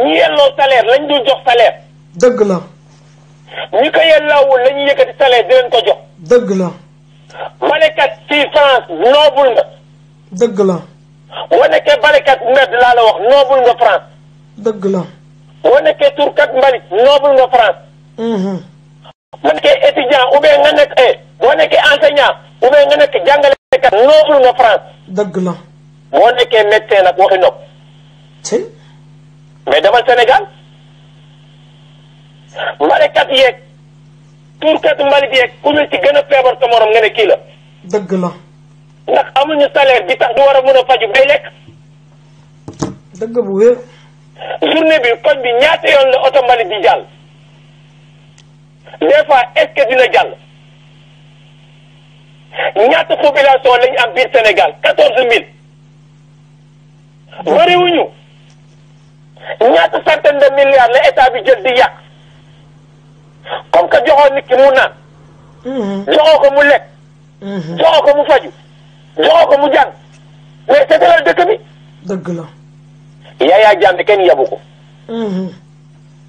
ñi yelloo salaire lañ dul jox salaire. dëgg la. ñi ko yelloowul la ñuy yëkkati salaire di leen ko jox. dëgg la. balekat fii France noobul nga. dëgg la. boo nekkee balekat mbedd laa la wax noobul nga France. dëgg la. boo nekkee turkat mbalit noobul nga France. boo nekkee étudiant ou bien nga nekk boo nekkee enseignant ou bien nga nekk jàngalekat noobul nga France. dëgg la. boo nekkee médecin nag waxi nopp. ci. mais demal Sénégal mbalekat yeeg turkat mbalit yeeg ku ñu ci gën a feebar sa morom nga ne kii la. dëgg la. ndax amuñu salaire bi tax du war a mën a faju bay lekk. dëgg bu wér. journée bi koñ bi ñaata yoon la oto mbalit di jàll. des fois est-ce que dina jàll. ñaata population lañu am biir Sénégal 14000. bëriwuñu. ñaata centaine de milliards la état bi jël di yàq. comme que joxoon nit ki mu naan. joxoo ko mu lekk. joxoo ko mu faju. joxoo ko mu jàng. mais seetalal dëkk bi. dëgg la. Yaya Jammeh kenn yabu ko.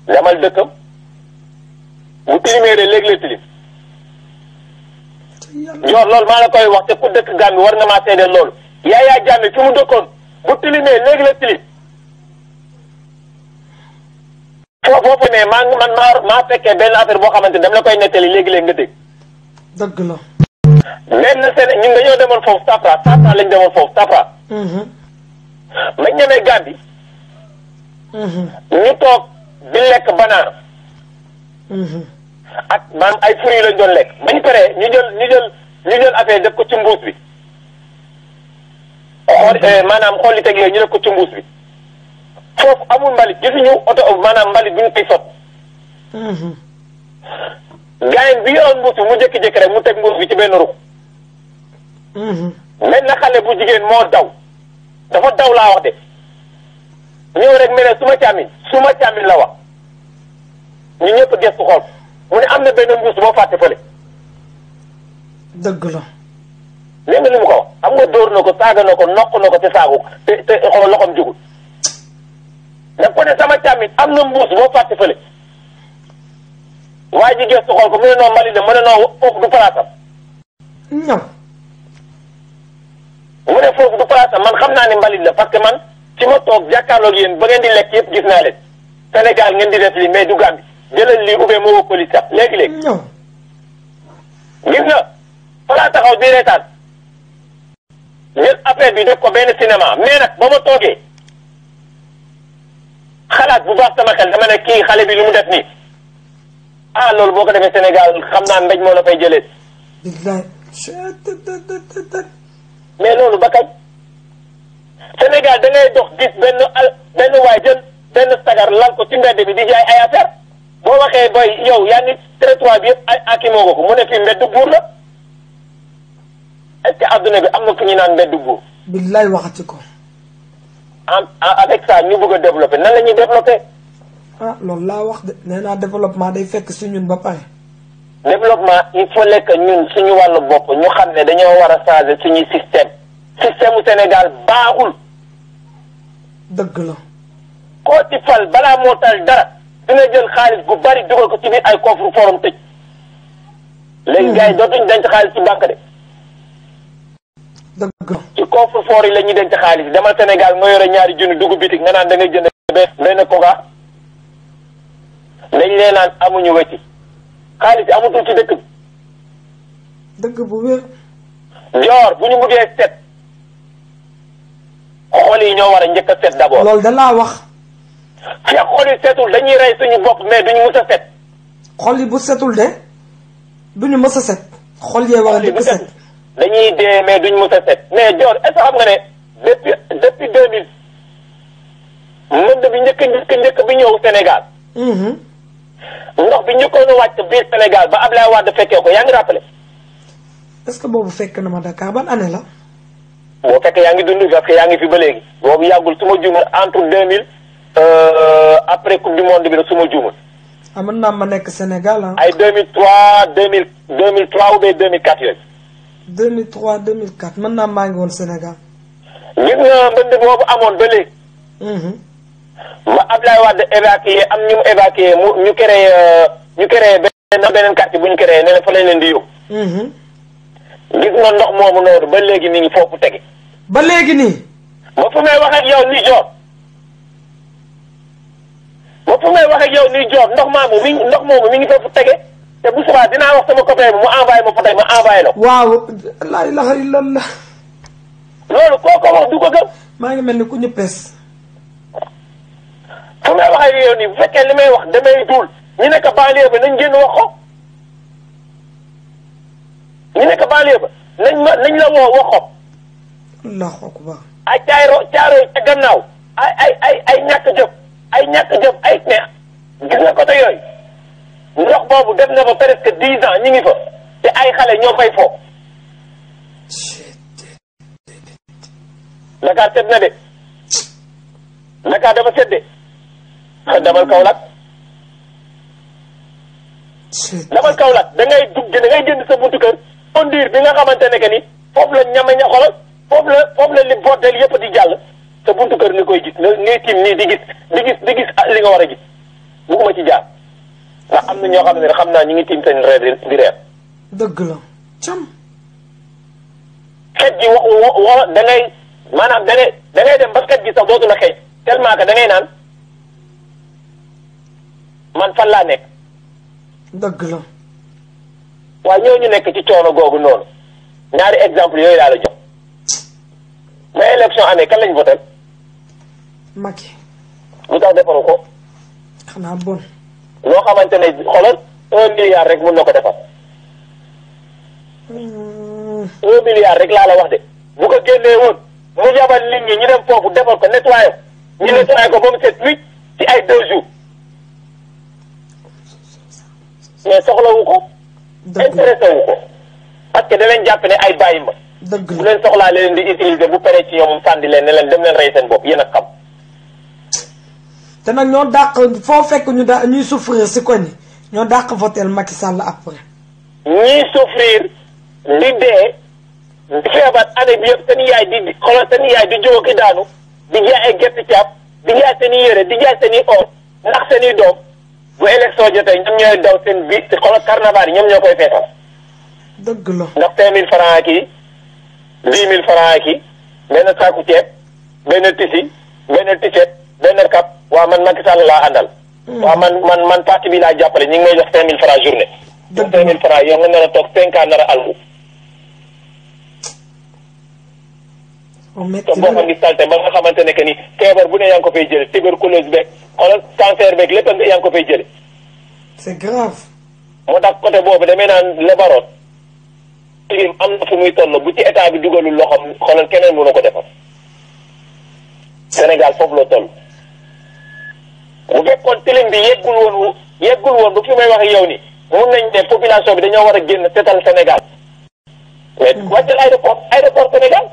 demal dëkkam. bu tilimee de léegi la tilim. Dior loolu maa la koy wax te ku dëkk Gambie war nga maa seede loolu. Yaya Jammeh fi mu dëkkoon bu tilimee léegi la tilim. foofu ne maa fekkee benn affaire boo xamante ne dama la koy nettali léegi-léegi nga dégg. dëgg la. benn ñun dañoo demoon foofu Safra lañ demoon foofu Safra. ma ñemee Gambie. ñu toog di lekk banaana. ak maanaam ay fruits lañ doon lekk bañ paree ñu jël affaire def ko ci mbuus bi. maanaam xolli teg yooyu ñu def ko ci mbuus bi. foofu amul mbalit gisuñu oto maanaam mbalit bu ñu koy sot. gaañ bi yoroon mbuus bi mu jékki-jékki rek mu teg mbuus bi ci benn ruq. benn xale bu jigéen moo daw dafa daw laa wax de ñëw rek mel ne su ma càmmiñ la wax ñu ñëpp gestu xool mu ne am na benn mbuus boo fàtte fële. dëgg la. dégg nga li mu ko wax xam nga dóor na ko saaga na ko nokk na ko te saagu te xool loxoom jugul. daf ko ne sama càmmiñ am na mbuus boo fàtte fële waaye ji gestu xool ko mu ne noo mbalit la mu ne noo foofu du palaasam. ñaw. mu ne foofu du palaasam man xam naa ne mbalit la parce que man ci ma toog jàkkaarloog yéen ba ngeen di lekk yëpp gis naa leen Sénégal ngeen di def lii mais du Gambie jëlal lii ubbee moo woo police sax léegi-léegi. ñaw. gis nga falaa taxaw di reetaan jël affaire bi def ko benn cinéma mais nag ba ma toogee xalaat bu baax sama xel dama ne kii xale bi lu mu def nii loolu boo ko defee Sénégal xam naa mbéj moo la fay jëlee. billaay. mais loolu ba kañ Sénégal da ngay dox gis benn waay jël benn sagar lal ko ci mbedd bi di jaay ay affaire boo waxee boy yow yaa ngi territoire bi yëpp ay akimoo ko mu ne fii mbedd buur la est-ce que adduna bi am na fu ñu naan mbedd buur. billaay waxati ko. avec ça ñu bëgg a développer nan la ñuy développer. loolu laa wax de nee naa développement day fekk si ñun ba pare. développement il faut que ñun suñu wàllu bopp ñu xam ne dañoo war a changer suñuy système u Sénégal baaxul. dëgg la. koo ci fal balaa moo tal dara dina jël xaalis gu bari dugal ko ci biir ay coffre forum tëj. léegi gars yi dootuñ denc xaalis ci banque de. dëgg la. ci coffre fort yi la ñuy denc xaalis demal Sénégal nga yore ñaari junni dugg bitik nga naan da ngay jënd benn koga dañ lee naan amuñu wecci xaalis amatul ci dëkk bi. dëgg bu wér. Dior bu ñu bëggee set xol yi ñoo war a njëkk a set d'abord. loolu da laa wax. fi xol yi setul dañuy rey suñu bopp mais duñu mës a set. xol yi bu setul de duñu mës a set. xol yee war a njëkk a set. dañuy dee mais duñ mës a set mais Dior est-ce que xam nga ne depuis 2000 mbënd bi njëkk bi ñëw Sénégal. ndox bi njëkkoon a wàcc biir Sénégal ba Ablaye Wade fekkee ko yaa ngi rappelé. est-ce que boobu fekk na ma Dakar ban année la. boo fekkee yaa ngi dund parce que yaa ngi fi ba léegi. boobu yàggul su ma juumal entre 2000 après coupe du monde bi la su ma juumal. mën naa ma nekk Sénégal ay 2003 2003 ou bien 2004 yooyu. 2003 2004 mën naa maa ngi woon Sénégal. gis nga mbënd boobu amoon ba léegi. ba Ablaye Wade évacué am ñu mu évacué ñu créé beneen quartier bu ñu créé ne fa lañ leen di yóbbu. gis nga ndox moomu noonu ba léegi mi ngi foofu tege. ba léegi nii. ba fu may wax ak yow nii Dior. ba fu may wax ak yow nii Dior ndox moomu mi ngi foofu tege te bu subaa dinaa wax sama copain bi mu envoyé ma photo ma envoyé la. waaw la ilaha illallah. loolu kooku wax du ko gëm. maa ngi mel ni ku ñu pes. fu may wax ak yow nii bu fekkee li may wax damay duul ñu nekk banlieue ba nañ génn wax ko. ñu nekk banlieue ba nañ la woo wax ko. allahu akbar. ay caaro ca gannaaw ay ñàkk jëf ay neex gis nga côté yooyu ndox boobu def na fa presque 10 ans ñu ngi fa te ay xale ñoo fay fo. Dakar sedd na de Dakar dafa sedd de damal Kaolack da ngay jënd sa buntu kër conduire bi nga xamante ne que ni foofu la ñama ña xolal foofu la li bordel yëpp di jàll sa buntu kër nga koy gis ngay tiim nii di gis li nga war a gis bugguma ci jaar ndax am na ñoo xam ne xam naa ñu ngi tiim seen reer di reer. dëgg la cam. xet gi wax da ngay maanaam da ngay dem ba xet gi sax dootu la xeeñ tellement que da ngay naan man fan laa nekk. dëgg la. waaye ñooñu nekk ci coono googu noonu ñaari exemple yooyu laa la jox. mais élection amee kan lañ voté. Macky. lu tax defaru ko. xanaa bon. loo xamante ne xoolal 1 milliard rek mun na ko defar. 1 milliard rek laa la wax de bu ko génnee woon mu yabal nit ñi ñu dem foofu defar ko nettoyé ko. ñu nettoyé ko ba mu set wicc ci ay 2 jours. mais soxlawu ko. intéressé wu ko. parce que da leen jàpp ne ay bàyyi ma. dëgg la bu leen soxlaa leen di utiliser bu paree ci ñoom sànni leen ne leen dem leen rey seen bopp yéen a xam. te nag ñoo dàq foo fekk ñuy souffrir si koñ ñoo dàq votel Macky Sall après. ñuy souffrir di dee di feebar année bi yëpp seen yaay di xoolal seen yaay di jóg ki daanu di jaay ay gerte caaf di jaay seen i yére di jaay seen i or ndax seen i doom bu élection jotee ñoom ñooy daw seen biir te xoolal carnaval yi ñoom ñoo koy feetal. dëgg la ndax 5000 francs ak yi 10 000 francs ak yi benn saaku ceeb benn tisi benn t-shirt benn cap waa man Macky Sall laa àndal. waa man parti bi laa jàppale ñu ngi may jox 5000 francs journée. dëgg la 5000 francs yow nga nar a toog 5 ans nar a alku. te boo xam ni salte ba nga xamante ne que ni feebar bu ne yaa ngi ko fay jële tuberculose beeg xoolal cancer beeg lépp yaa ngi ko fay jële. c'est grave. moo tax côté boobu damay naan lebaroon. am na fu muy toll bu ci état bi dugalul loxoom xoolal keneen mënu ko defar. Sénégal foofu la toll. bu fekkoon tilim bi yeggul woon ba fi may wax yow ni mun nañ ne population bi dañoo war a génn seetal Sénégal. mais wàccal aéroport Sénégal.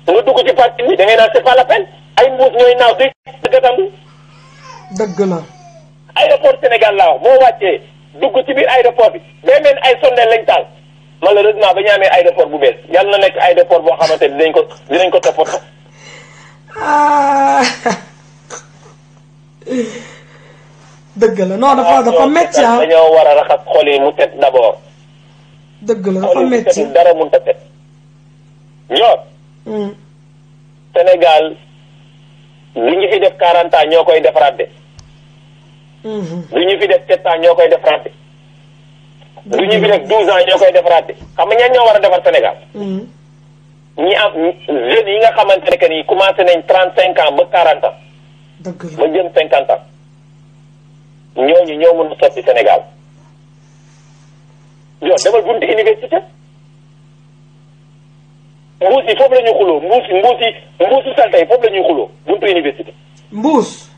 nga dugg ci parti bi da ngay naan c'est pas la peine ay mbuus ñooy naaw di gàttandu. dëgg la. aéroport Sénégal laa wax boo wàccee dugg ci biir aéroport bi day mel ay sondeel lañ taal malheureusement ba ñu amee aéroport bu bees yàlla na nekk aéroport boo xamante ni dinañ ko toppatoo. dëgg la non dafa métti ah. dañoo war a raxas xol yi mu set d'abord. dëgg la dafa métti xol yi dara mënut a set. ñor. Sénégal lu ñu fi def 40 ans ñoo koy defaraat de. lu ñu fi def 7 ans ñoo koy defaraat de. lu ñu fi def 12 ans ñoo koy defaraat de xam nga ñan ñoo war a defar Sénégal. ñi am jeunes yi nga xamante ne que ni commencé nañ 35 ans ba 40 ans. dëgg la ba jëm 50 ans. ñooñu ñoo mën a soppi Sénégal. yow demal buntu université. mbuus yi foofu la ñuy xuloo mbuusu salte yi foofu la ñuy xuloo buntu université. mbuus.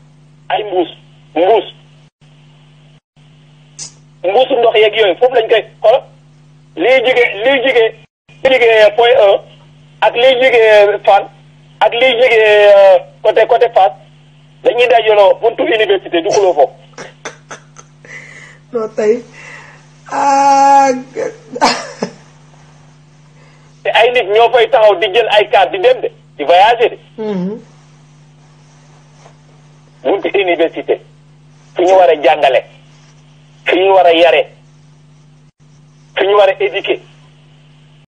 ay mbuusu ndox yeeg yooyu foofu lañ koy xool liy jigee point 1 ak liy jigee Fann ak liy jigee côté Fass dañuy dajaloo buntu université du xuloo foofu. non tey te ay nit ñoo fay taxaw di jël ay carte di dem de di voyager de. buntu université fu ñu war a jàngale fu ñu war a yare fu ñu war a éduquer